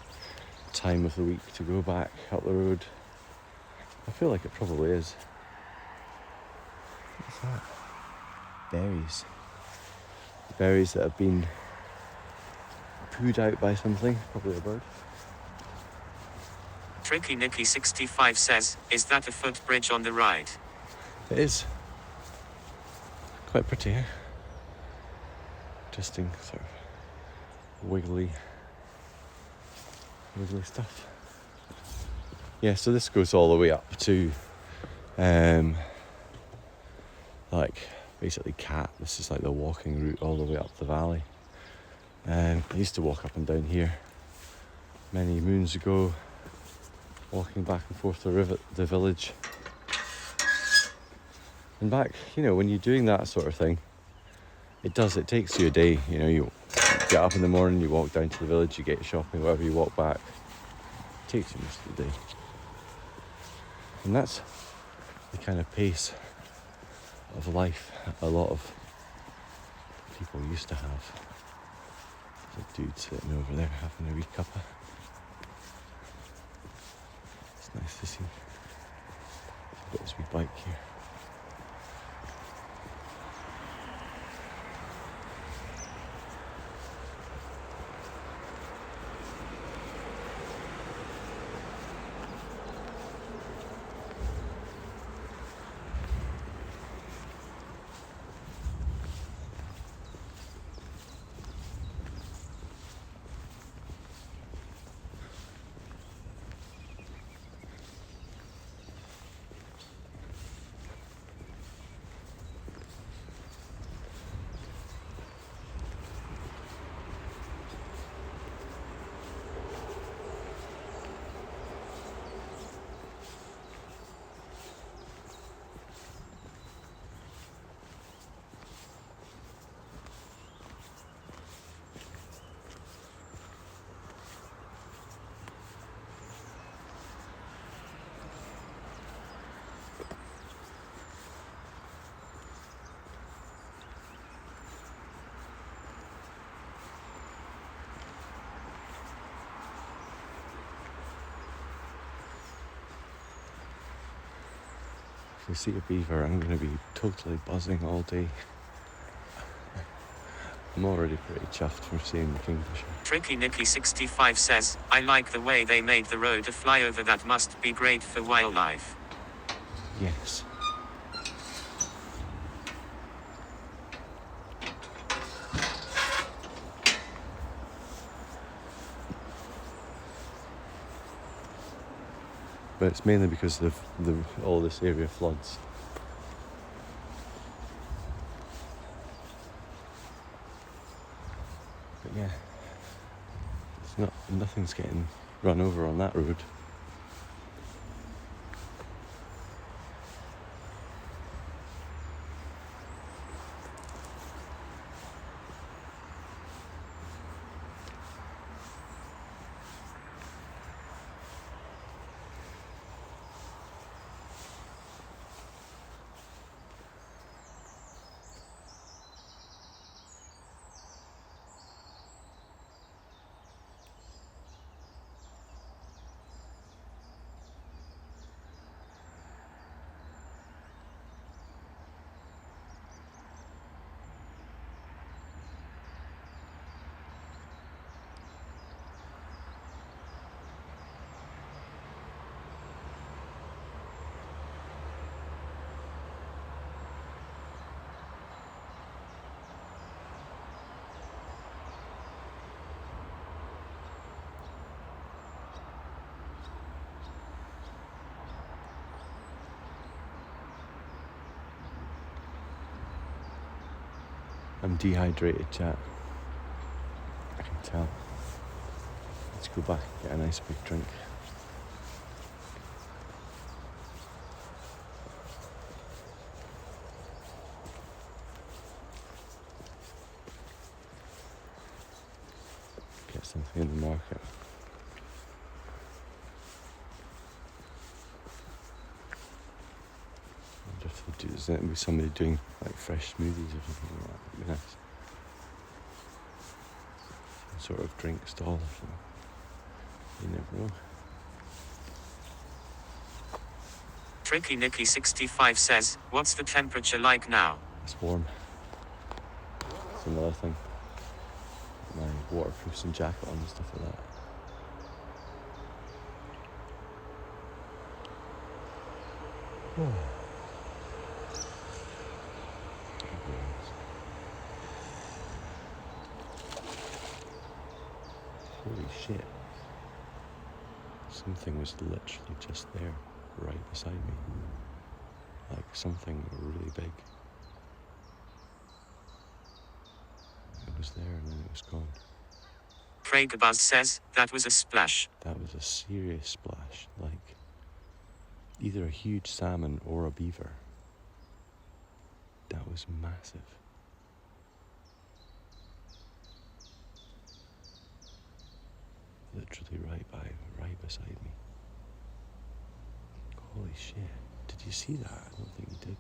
time of the week to go back up the road. I feel like it probably is. What's that? Berries. Berries that have been pooed out by something, probably a bird. Tricky Nicky 65 says, is that a footbridge on the ride? It is. Quite pretty, eh? Interesting sort of wiggly stuff. Yeah, so this goes all the way up to like basically Cat. This is like the walking route all the way up the valley. I used to walk up and down here many moons ago, walking back and forth to the village. And back, you know, when you're doing that sort of thing, it takes you a day. You know, you get up in the morning, you walk down to the village, you get shopping, whatever, you walk back. It takes you most of the day. And that's the kind of pace of life a lot of people used to have. There's a dude sitting over there having a wee cuppa. It's nice to see. He's got his wee bike here. If we see a beaver, I'm going to be totally buzzing all day. I'm already pretty chuffed from seeing the kingfisher. Tricky Nicky 65 says, I like the way they made the road a flyover. That must be great for wildlife. Yes. But it's mainly because of all this area floods. But yeah, nothing's getting run over on that road. I'm dehydrated, chat. I can tell. Let's go back and get a nice big drink. Get something in the market. Is there be somebody doing like fresh smoothies or something like that? That'd be nice. Some sort of drink stall or something. You never know. Tricky Nicky 65 says, what's the temperature like now? It's warm. It's another thing. My waterproofs and jacket on and stuff like that. Holy shit. Something was literally just there, right beside me. Like something really big. It was there and then it was gone. Craigabuzz says, that was a splash. That was a serious splash, like either a huge salmon or a beaver. That was massive. Literally right beside me. Holy shit. Did you see that? I don't think you did.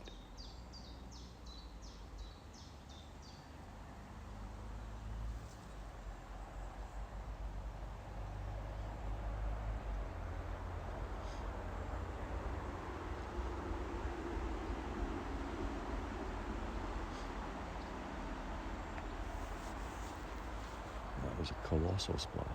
That was a colossal splash.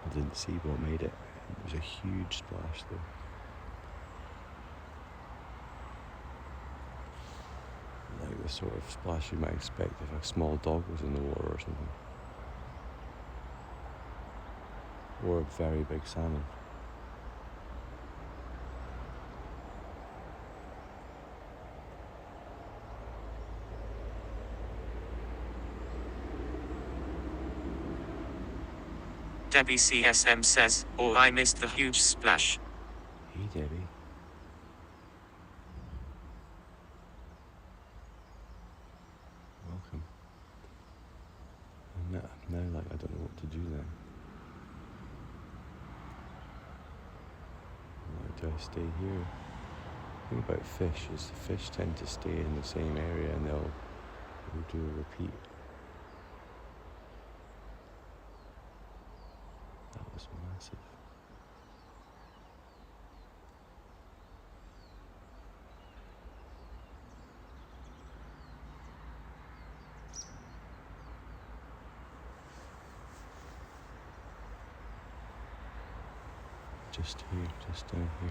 I didn't see what made it. It was a huge splash though. Like the sort of splash you might expect if a small dog was in the water or something. Or a very big salmon. Debbie CSM says, "Oh, I missed the huge splash." Hey, Debbie. Welcome. I'm now like, I don't know what to do then. Like, do I stay here? The thing about fish is the fish tend to stay in the same area and they'll do a repeat. That was massive. Just here, just down here.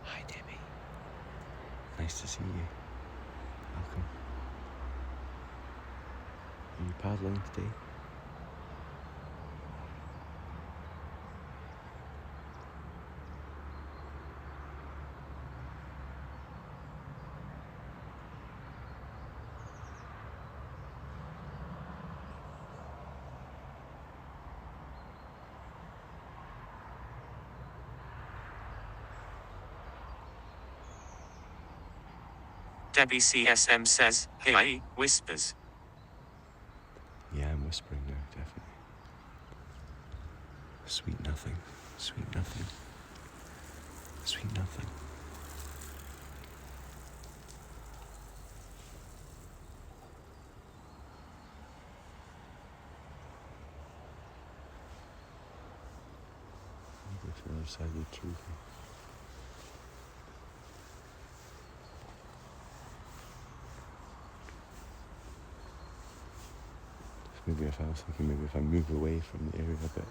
Hi, Debbie. Nice to see you. Welcome. Are you paddling today? Debbie CSM says, "Hey," whispers. Yeah, I'm whispering now, definitely. Sweet nothing, sweet nothing, sweet nothing. I'll go to the other side of the tree. Maybe if I was thinking, maybe if I move away from the area a bit.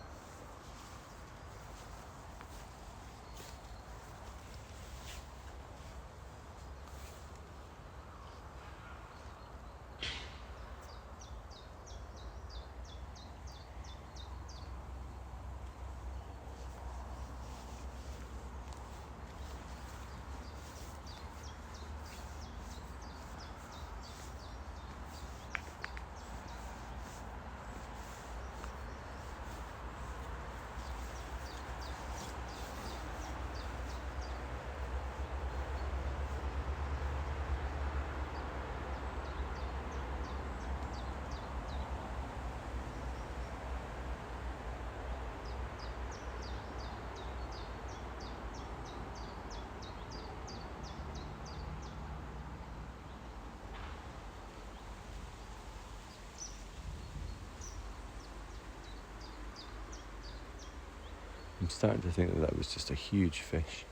I'm starting to think that that was just a huge fish,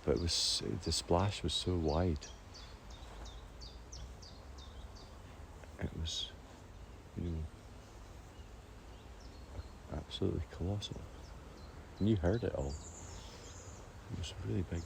but the splash was so wide. It was, absolutely colossal. And you heard it all. It was really big.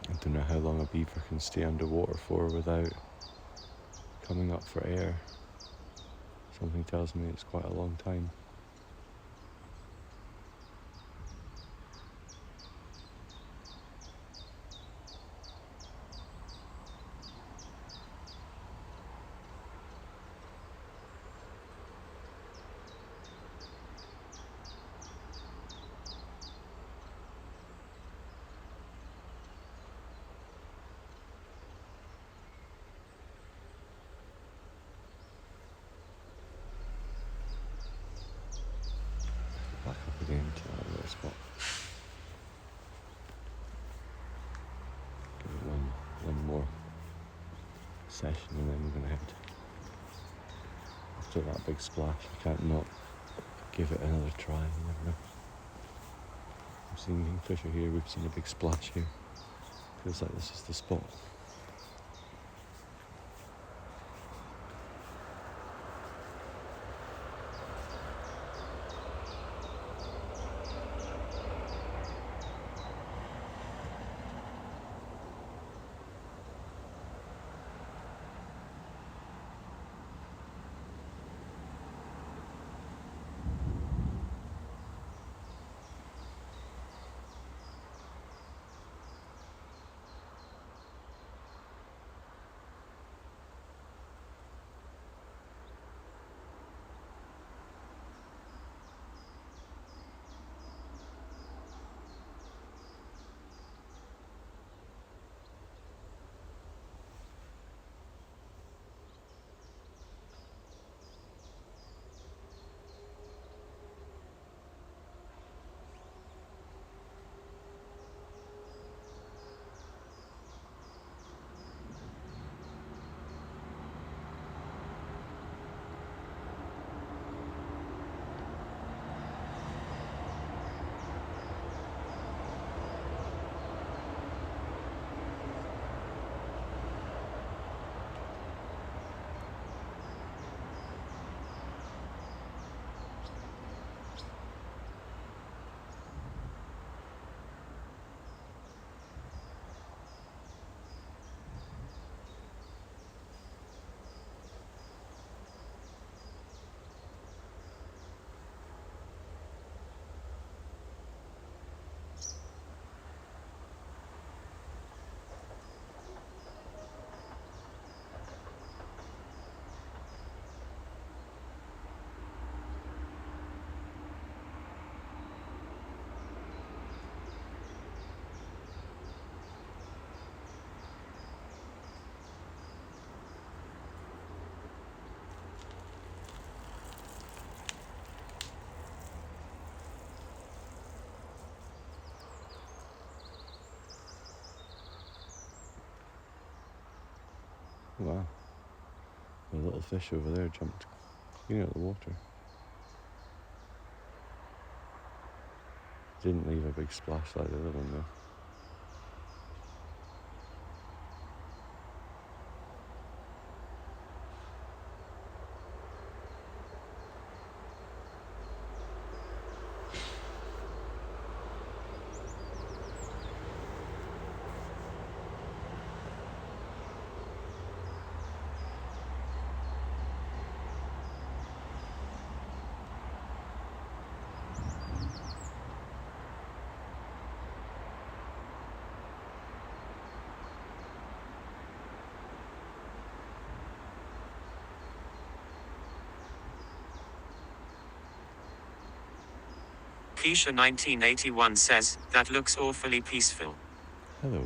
I don't know how long a beaver can stay underwater for without coming up for air. Something tells me it's quite a long time. Back up again to that little spot. Give it one more session and then we're going to head. After that big splash, I can't not give it another try. You never know. I'm seeing kingfisher here, we've seen a big splash here. Feels like this is the spot. Wow. The little fish over there jumped clean out of the water. Didn't leave a big splash like the other one though. Keisha 1981 says, that looks awfully peaceful. Hello.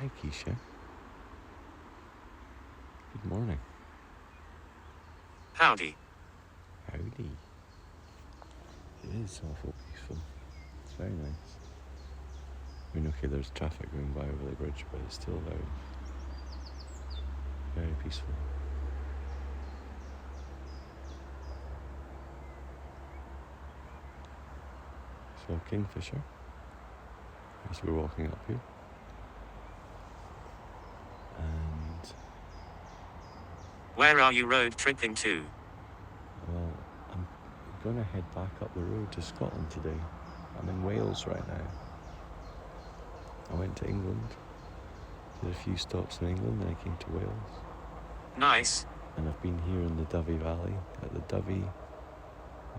Hi, Keisha. Good morning. Howdy. Howdy. It is awful peaceful. It's very nice. I mean, okay, there's traffic going by over the bridge, but it's still very peaceful. So, kingfisher, as we're walking up here. And, Where are you road tripping to? well, I'm going to head back up the road to Scotland today. I'm in Wales right now. I went to England, did a few stops in England, then I came to Wales. Nice. And I've been here in the Dyfi Valley at the Dyfi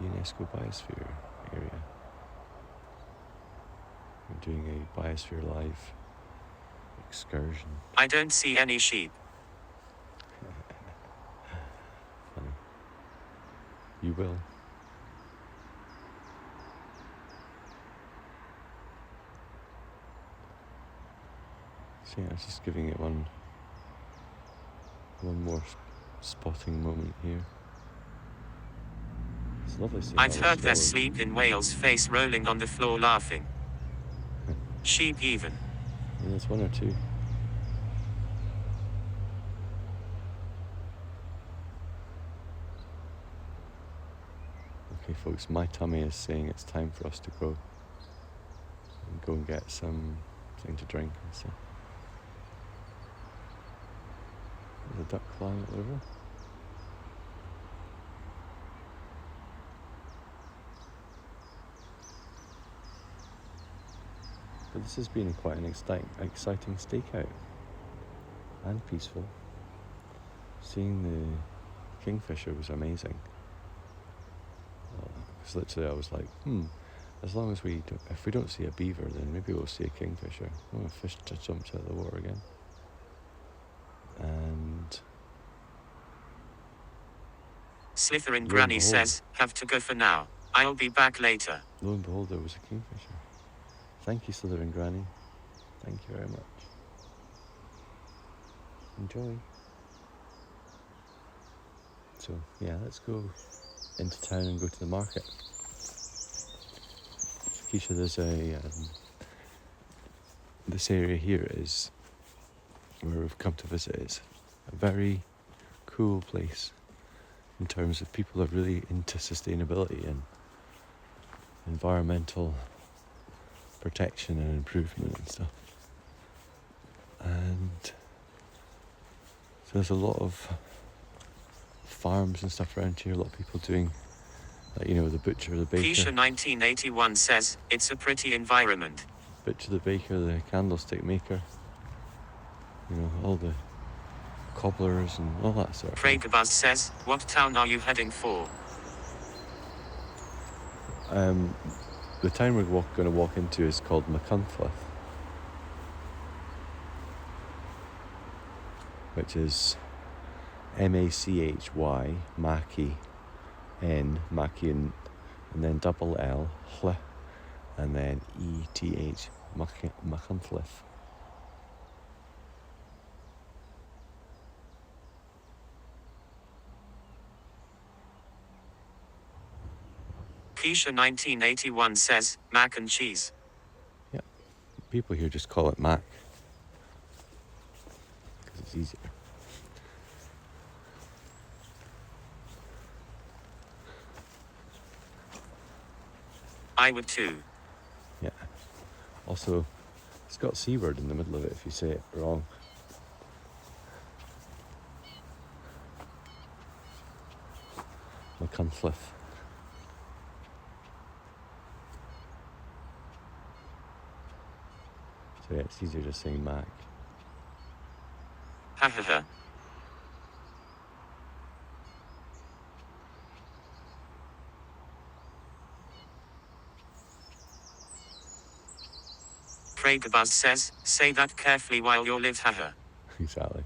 UNESCO Biosphere area. We're doing a Biosphere Live excursion. I don't see any sheep. Funny. You will. So yeah, I was just giving it one more spotting moment here. It's lovely seeing I've all heard the there's swallows. sleep in whales face rolling on the floor laughing. Sheep even. Yeah, there's one or two. Okay folks, my tummy is saying it's time for us to go and get something to drink and stuff. There's a duck flying at the river. But this has been quite an exciting stakeout and peaceful. Seeing the kingfisher was amazing. Because literally I was like, as long as if we don't see a beaver, then maybe we'll see a kingfisher. Oh, a fish just jumped out of the water again. And Slytherin Granny says, have to go for now. I'll be back later. lo and behold, there was a kingfisher. Thank you, Slytherin Granny. Thank you very much. Enjoy. So, yeah, let's go into town and go to the market. Keisha, there's this area here is where we've come to visit. It's a very cool place in terms of people are really into sustainability and environmental protection and improvement and stuff. And so there's a lot of farms and stuff around here, a lot of people doing, like, you know, the butcher, the baker. Keisha 1981 says, it's a pretty environment. Butcher, the baker, the candlestick maker, you know, all the cobblers and all that sort of thing. Pragerbuzz says, what town are you heading for? The town we're going to walk into is called Machmarket, which is Machy, Machy, N, Machy, and then double L, Hl, and then ETH, Machmarket. Keisha 1981 says, mac and cheese. Yeah, people here just call it Mac, because it's easier. I would too. Yeah. Also, it's got C word in the middle of it if you say it wrong. Machmarket. So yeah, it's easier just saying Mac. Ha ha ha. Pragerbuzz says, say that carefully while you're live haha. Exactly.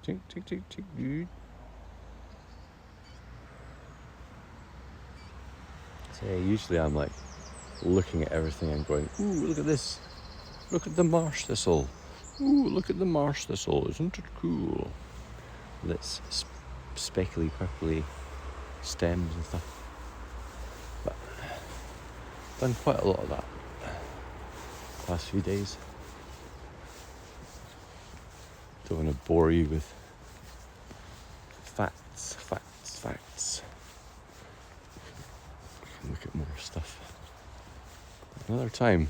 Tick, tick, tick, tick, dude. So yeah, usually I'm like looking at everything and going, ooh, look at this. Look at the marsh thistle. Ooh, look at the marsh thistle. Isn't it cool? With its speckly, purpley stems and stuff. But I've done quite a lot of that past few days. Don't want to bore you with facts. We can look at more stuff another time.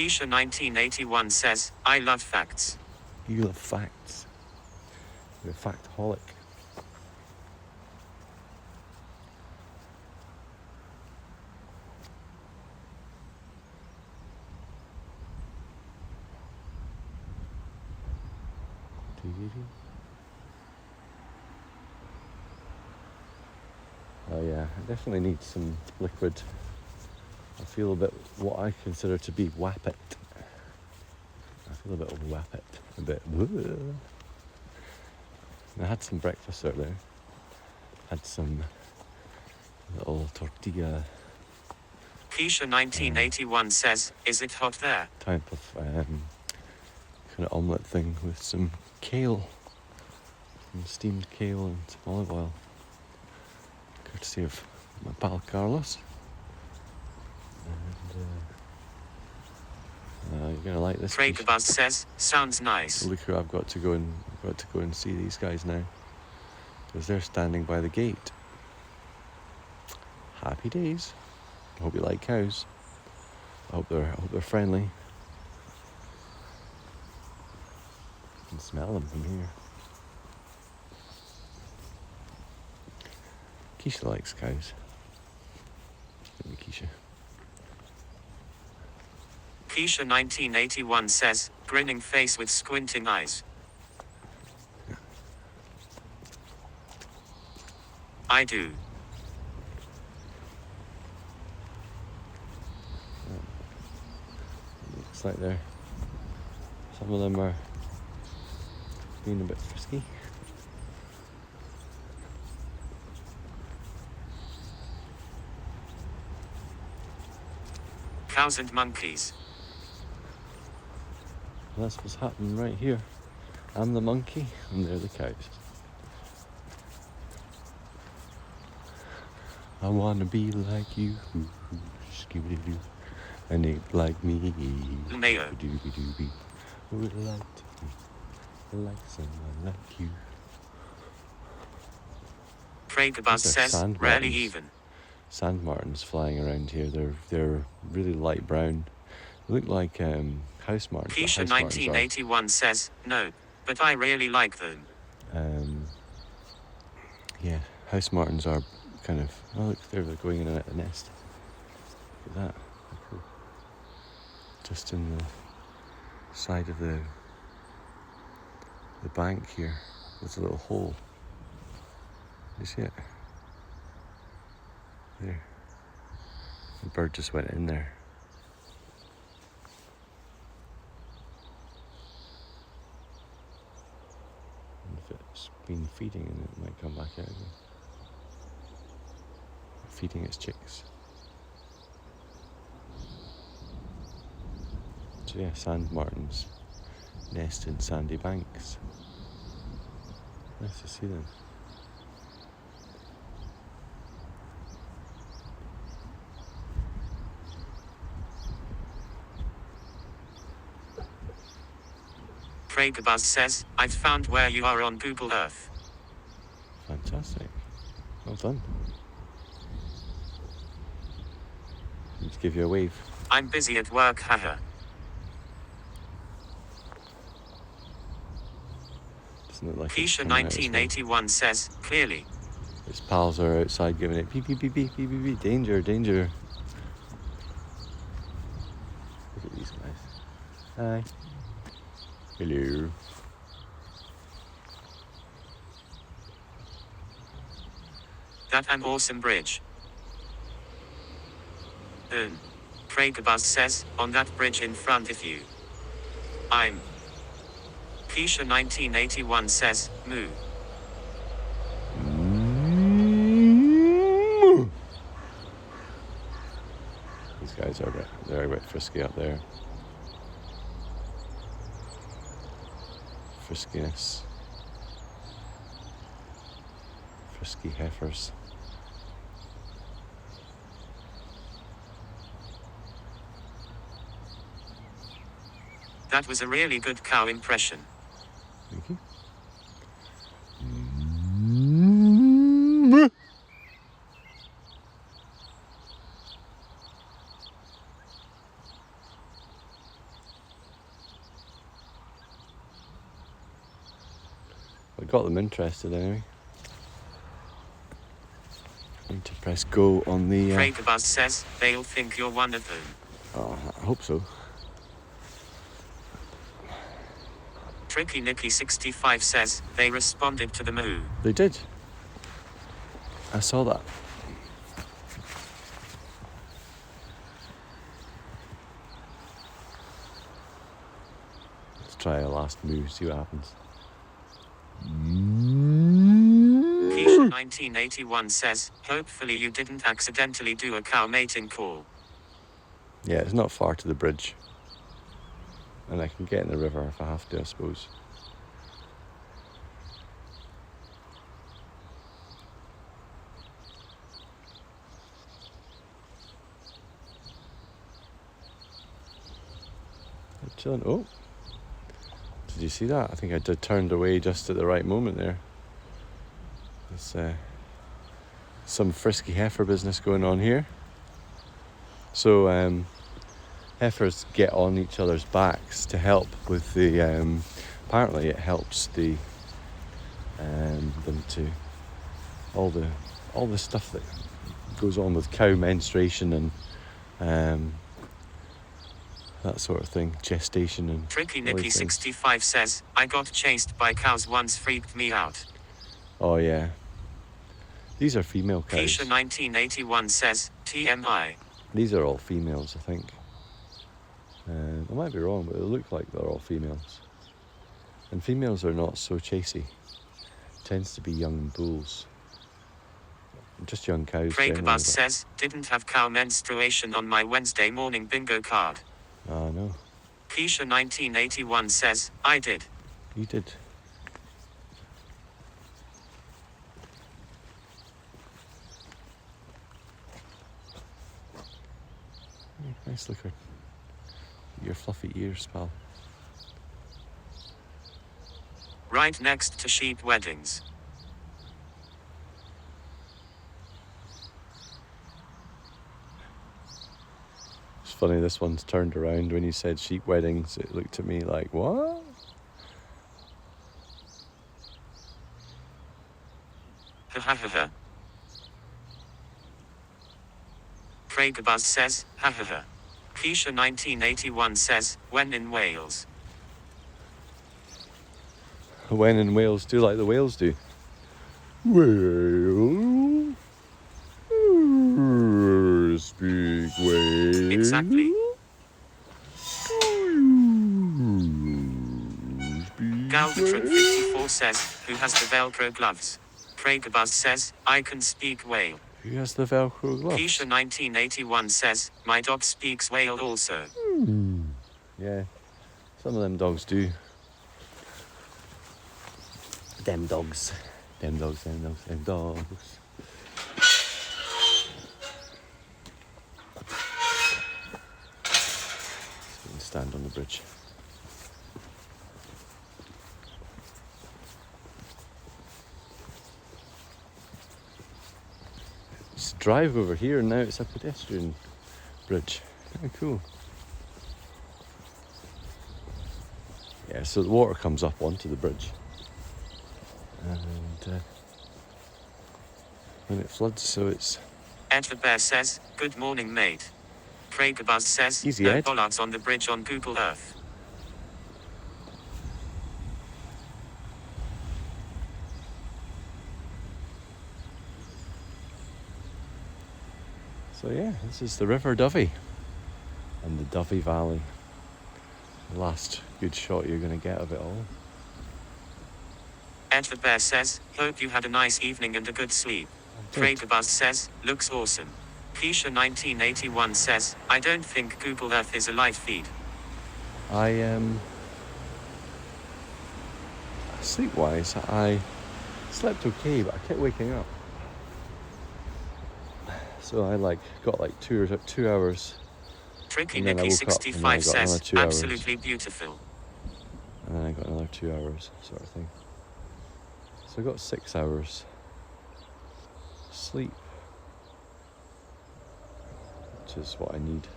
Keisha 1981 says, I love facts. You love facts. You're a factaholic. Oh yeah, I definitely need some liquid. I feel a bit what I consider to be wappet. I feel a bit wappet, a bit. I had some breakfast earlier. Had some little tortilla. Keisha 1981 says, is it hot there? Type of kind of omelette thing with some kale, some steamed kale and some olive oil, courtesy of my pal Carlos. And you're gonna like this. Craig Buzz says, sounds nice. Look who I've got to go and see these guys now, because they're standing by the gate. Happy days. I hope you like cows. I hope they're friendly. You can smell them from here. Keisha likes cows. Give me Keisha. Keisha 1981 says, grinning face with squinting eyes. I do. Looks like some of them are being a bit frisky. Cows and monkeys. That's what's happening right here. I'm the monkey and they're the cows. I wanna be like you, skibidi-doo, and ape like me. Mayo. Doobie-doobie. Who would like to be like someone like you? Craig Buzz says, rarely even. Sand martins flying around here. They're really light brown. They look like house martins. Keisha 1981 says, no, but I really like them. Yeah, house martins are kind of, oh look, they're going in and out of the nest. Look at that, how cool. Just in the side of the bank here, there's a little hole. You see it? There. The bird just went in there. And if it's been feeding, and it might come back out again. Feeding its chicks. So yeah, sand martins nest in sandy banks. Nice to see them. Craig Buzz says, I've found where you are on Google Earth. Fantastic. Well done. Let's give you a wave. I'm busy at work, haha. Doesn't look like Keisha 1981 says, clearly. Its pals are outside giving it beep beep beep beep beep beep beep. Danger, danger. Look at these guys. Hi. Hello. That an awesome bridge. Craig Buzz says, on that bridge in front of you. I'm. Keisha 1981 says, moo. These guys are they're a bit frisky up there. Friskiness. Frisky heifers. That was a really good cow impression. Thank you. I got them interested anyway. I need to press go on the... Craigabuzz says, they'll think you're one of them. Oh, I hope so. Tricky Nicky 65 says, they responded to the moo. They did. I saw that. Let's try a last moo, see what happens. Keisha 1981 says, hopefully you didn't accidentally do a cow mating call. Yeah, it's not far to the bridge. And I can get in the river if I have to, I suppose. I'm chilling. Oh, did you see that? I think I did turned away just at the right moment there. There's some frisky heifer business going on here. So heifers get on each other's backs to help with the apparently it helps the them to all the stuff that goes on with cow menstruation and that sort of thing, gestation and Tricky Nicky 65 says, I got chased by cows once, freaked me out. Oh yeah, these are female cows. Keisha 1981 says, TMI. These are all females, I think. I might be wrong, but they look like they're all females. And females are not so chasey. Tends to be young bulls. Just young cows. Craigabuzz says, didn't have cow menstruation on my Wednesday morning bingo card. Oh no. Keisha 1981 says, I did. You did. Nice look at your fluffy ears, pal. Right next to sheep weddings. It's funny, this one's turned around when you said sheep weddings. It looked at me like, what? Ha ha ha ha. Craigabuzz says, ha ha ha. Keisha 1981 says, when in Wales. When in Wales do like the whales do. Wales. Speak Wales. Exactly. Galvatron 54 says, who has the Velcro gloves? Craigabuzz says, I can speak whale. Who has the Velcro gloves? Keisha 1981 says, my dog speaks whale also. Yeah, some of them dogs do. Them dogs. Them dogs, them dogs, them dogs. So we can stand on the bridge. Just drive over here and now it's a pedestrian bridge. Very cool. Yeah, so the water comes up onto the bridge. And when it floods, so it's... Ed the Bear says, good morning mate. Craigabuzz says, Easy, no Ed. bollards on the bridge on Google Earth. So yeah, this is the River Dyfi and the Dyfi Valley. The last good shot you're going to get of it all. Ed the Bear says, hope you had a nice evening and a good sleep. Craigabuzz says, looks awesome. Keisha 1981 says, I don't think Google Earth is a live feed. Sleep-wise, I slept okay, but I kept waking up. So I got 2 hours. Tricky And then I Nicky woke up, and then I 65 got another says, 2 hours. absolutely beautiful. And then I got another 2 hours, sort of thing. So I got 6 hours sleep, which is what I need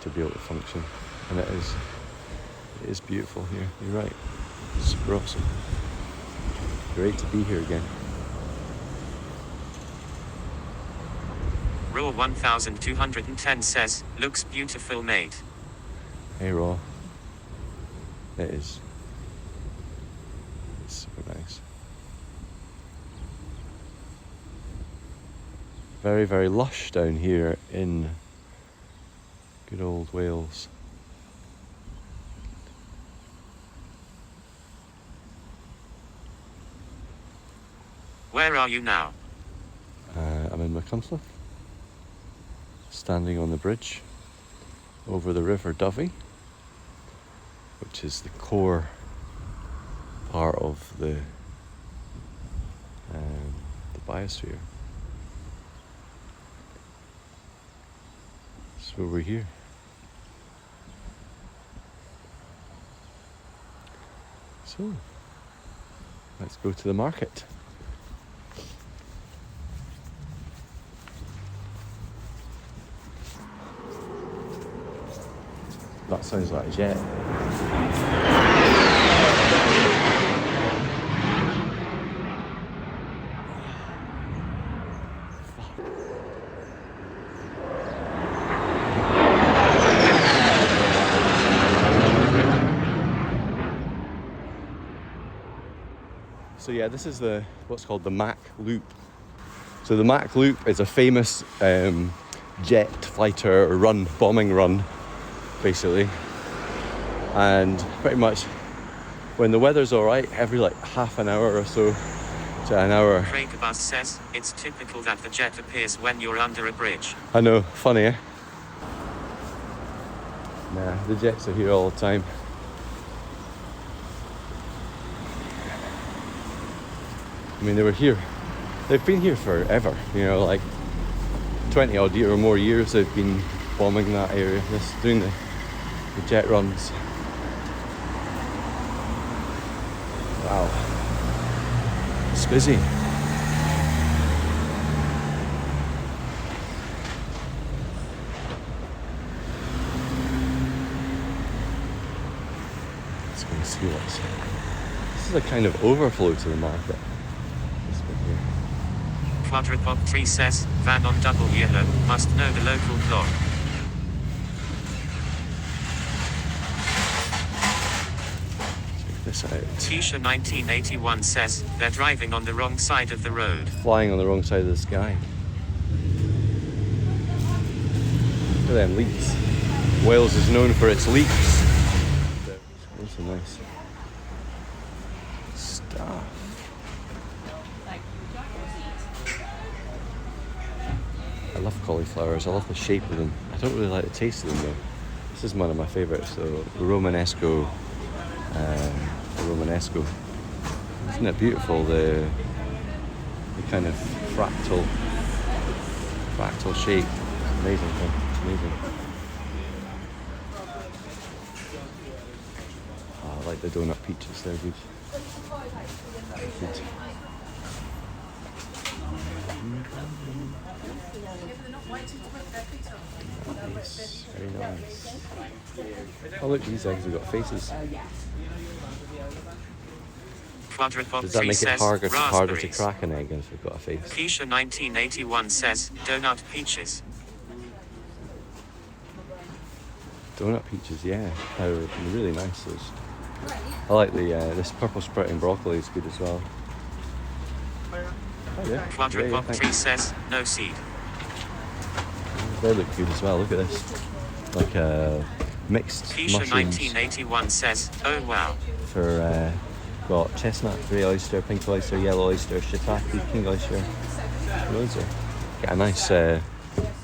to be able to function. And it is beautiful here, you're right. It's super awesome. Great to be here again. Raw 1210 says, looks beautiful mate. Hey Raw. It is. It's super nice. Very, very lush down here in good old Wales. Where are you now? I'm in Machmarket, standing on the bridge over the River Dyfi, which is the core part of the biosphere. So we're here. So let's go to the market. That sounds like a jet. So yeah, this is what's called the Mach Loop. So the Mach Loop is a famous jet fighter bombing run, basically. And pretty much when the weather's alright, every like half an hour or so to an hour. Craigabus says, it's typical that the jet appears when you're under a bridge. I know, funny, eh? Nah, the jets are here all the time. I mean, they've been here forever, you know, like 20 odd or more years they've been bombing that area, just doing the jet runs. Wow, it's busy. Let's go see what's here. This is a kind of overflow to the market. Quadrupop Tree says, van on double yellow, must know the local blog. Check this out. Tisha 1981 says, they're driving on the wrong side of the road. Flying on the wrong side of the sky. Look at them leeks. Wales is known for its leeks. Those are nice stuff. I love cauliflowers. I love the shape of them. I don't really like the taste of them though. This is one of my favourites, so Romanesco. Romanesco. Isn't it beautiful? The kind of fractal shape. It's amazing thing. It's amazing. Oh, I like the donut peaches. They're good. Good. Nice, very nice. Oh look, these eggs have got faces. Does that make it harder to crack an egg if they've got a face? Keisha 1981 says, donut peaches. Donut peaches, yeah, they're really nice. Those. I like this purple sprouting broccoli is good as well. Oh, yeah. Quadrupop Tree says, no seed. They look good as well. Look at this, like a mixed Keisha mushrooms. 1981 says, oh wow. For got chestnut, grey oyster, pink oyster, yellow oyster, shiitake, king oyster. Loads of. Get a nice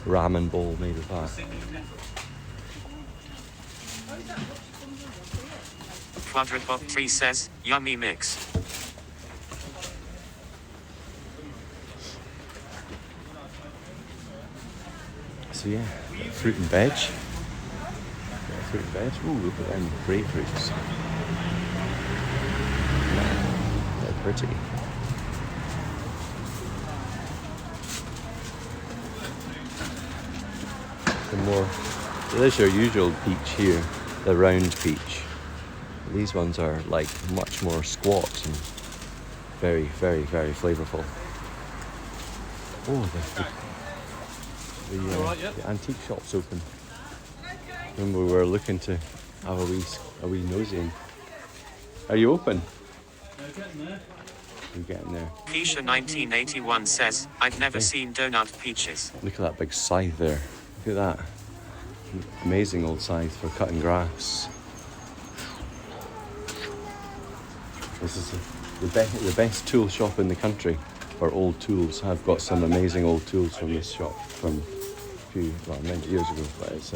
ramen bowl made of that. Quadrupop Tree says, yummy mix. So yeah, fruit and veg. Fruit and veg. Ooh, look at them grapefruits. They're pretty. There's your usual peach here, the round peach. These ones are like much more squat and Very, very, very flavourful. Oh, the antique shop's open. Remember we were looking to have a wee nosy in. Are you open? We're getting there. Keisha 1981 says, I've never seen donut peaches. Look at that big scythe there. Look at that. Amazing old scythe for cutting grass. This is the best tool shop in the country for old tools. I've got some amazing old tools from this shop from many years ago, but it's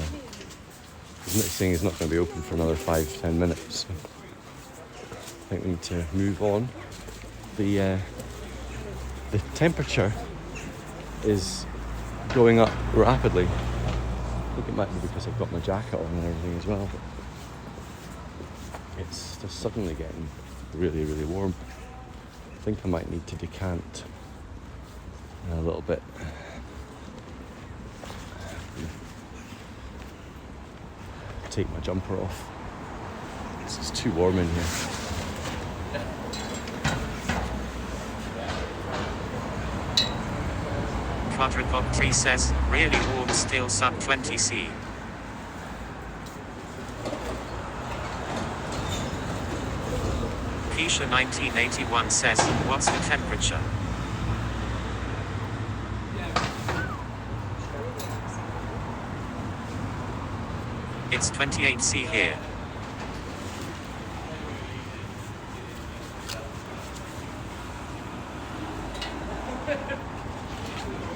saying it's not going to be open for another 5-10 minutes. So I think we need to move on. The temperature is going up rapidly. I think it might be because I've got my jacket on and everything as well, but it's just suddenly getting really, really warm. I think I might need to decant a little bit. Take my jumper off. It's just too warm in here. Quadrupod 3 says, really warm, still sub 20°C. Keisha 1981 says, what's the temperature? It's 28°C here.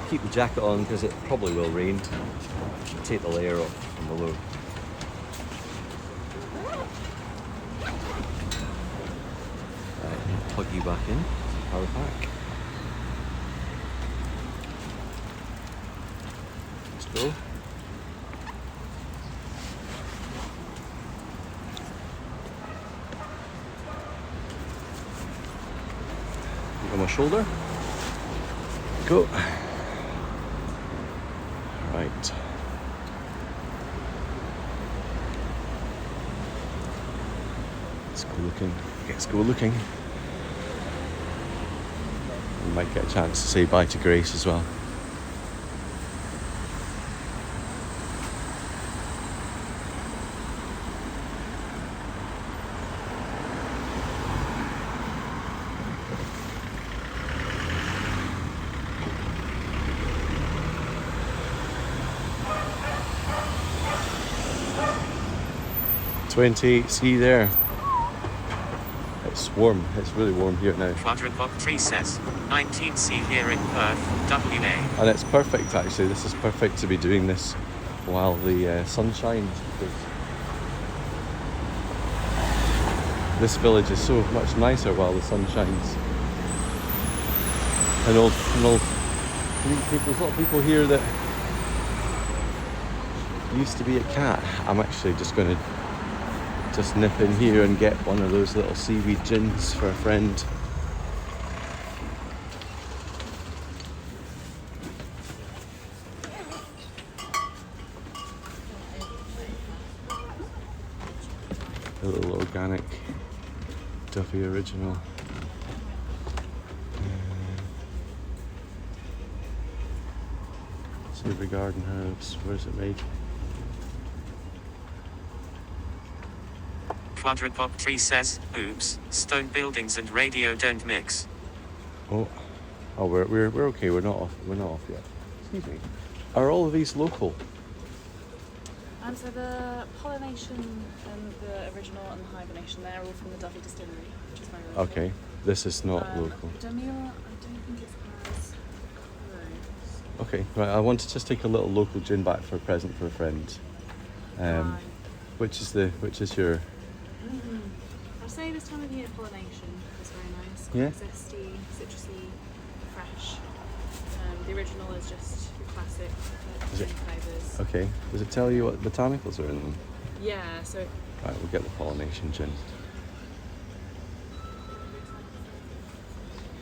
Keep the jacket on because it probably will rain. Take the layer off from below. Right, plug you back in. Power pack. Let's go. On my shoulder. Go. Right. Let's go looking. Let's go looking. We might get a chance to say bye to Grace as well. See there. It's warm. It's really warm here now. Quadrupod 3 says, 19°C here in Perth, WA. And it's perfect actually. This is perfect to be doing this while the sun shines. Because this village is so much nicer while the sun shines. And old people, there's a lot of people here that used to be a cat. I'm actually just going to nip in here and get one of those little seaweed gins for a friend. A little organic Dyfi original. Savory garden herbs. Where's it made? Quadrupod 3 says, oops, stone buildings and radio don't mix. Oh, we're okay. We're not off yet. Excuse me. Are all of these local? So the pollination and the original and the hibernation, they're all from the Dyfi distillery, which is very local. Okay, this is not local. Demure, I don't think it's as close. Okay, right. I want to just take a little local gin back for a present for a friend. Which is your? I'd say this time of year pollination is very nice. Yeah. Zesty, citrusy, fresh. The original is just your classic gin flavours. Okay. Does it tell you what botanicals are in them? Yeah, so... Right, we'll get the pollination gin.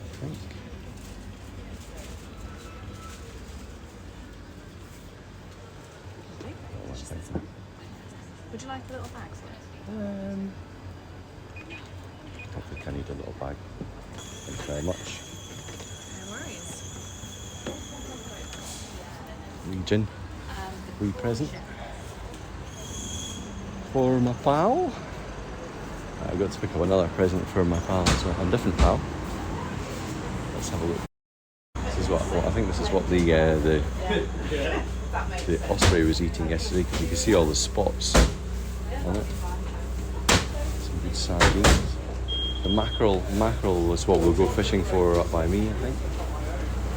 I think. Okay. Oh, I think. Would you like a little bag for it? I don't think I need a little bag. Thanks very much. No worries. Wee gin, wee present for my pal. I've got to pick up another present for my pal as well, a different pal. Let's have a look. This is what I think this is what the osprey was eating yesterday, because you can see all the spots on it. Some good sardines. The mackerel was what we'll go fishing for up by me, I think.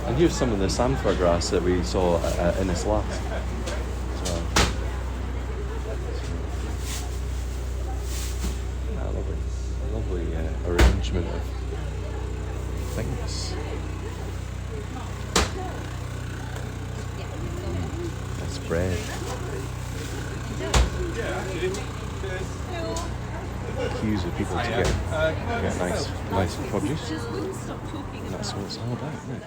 And here's some of the samphire grass that we saw in this last. So, yeah, lovely arrangement of things. That's bread. Queues of people to get nice produce. And that's what it's all about, isn't it?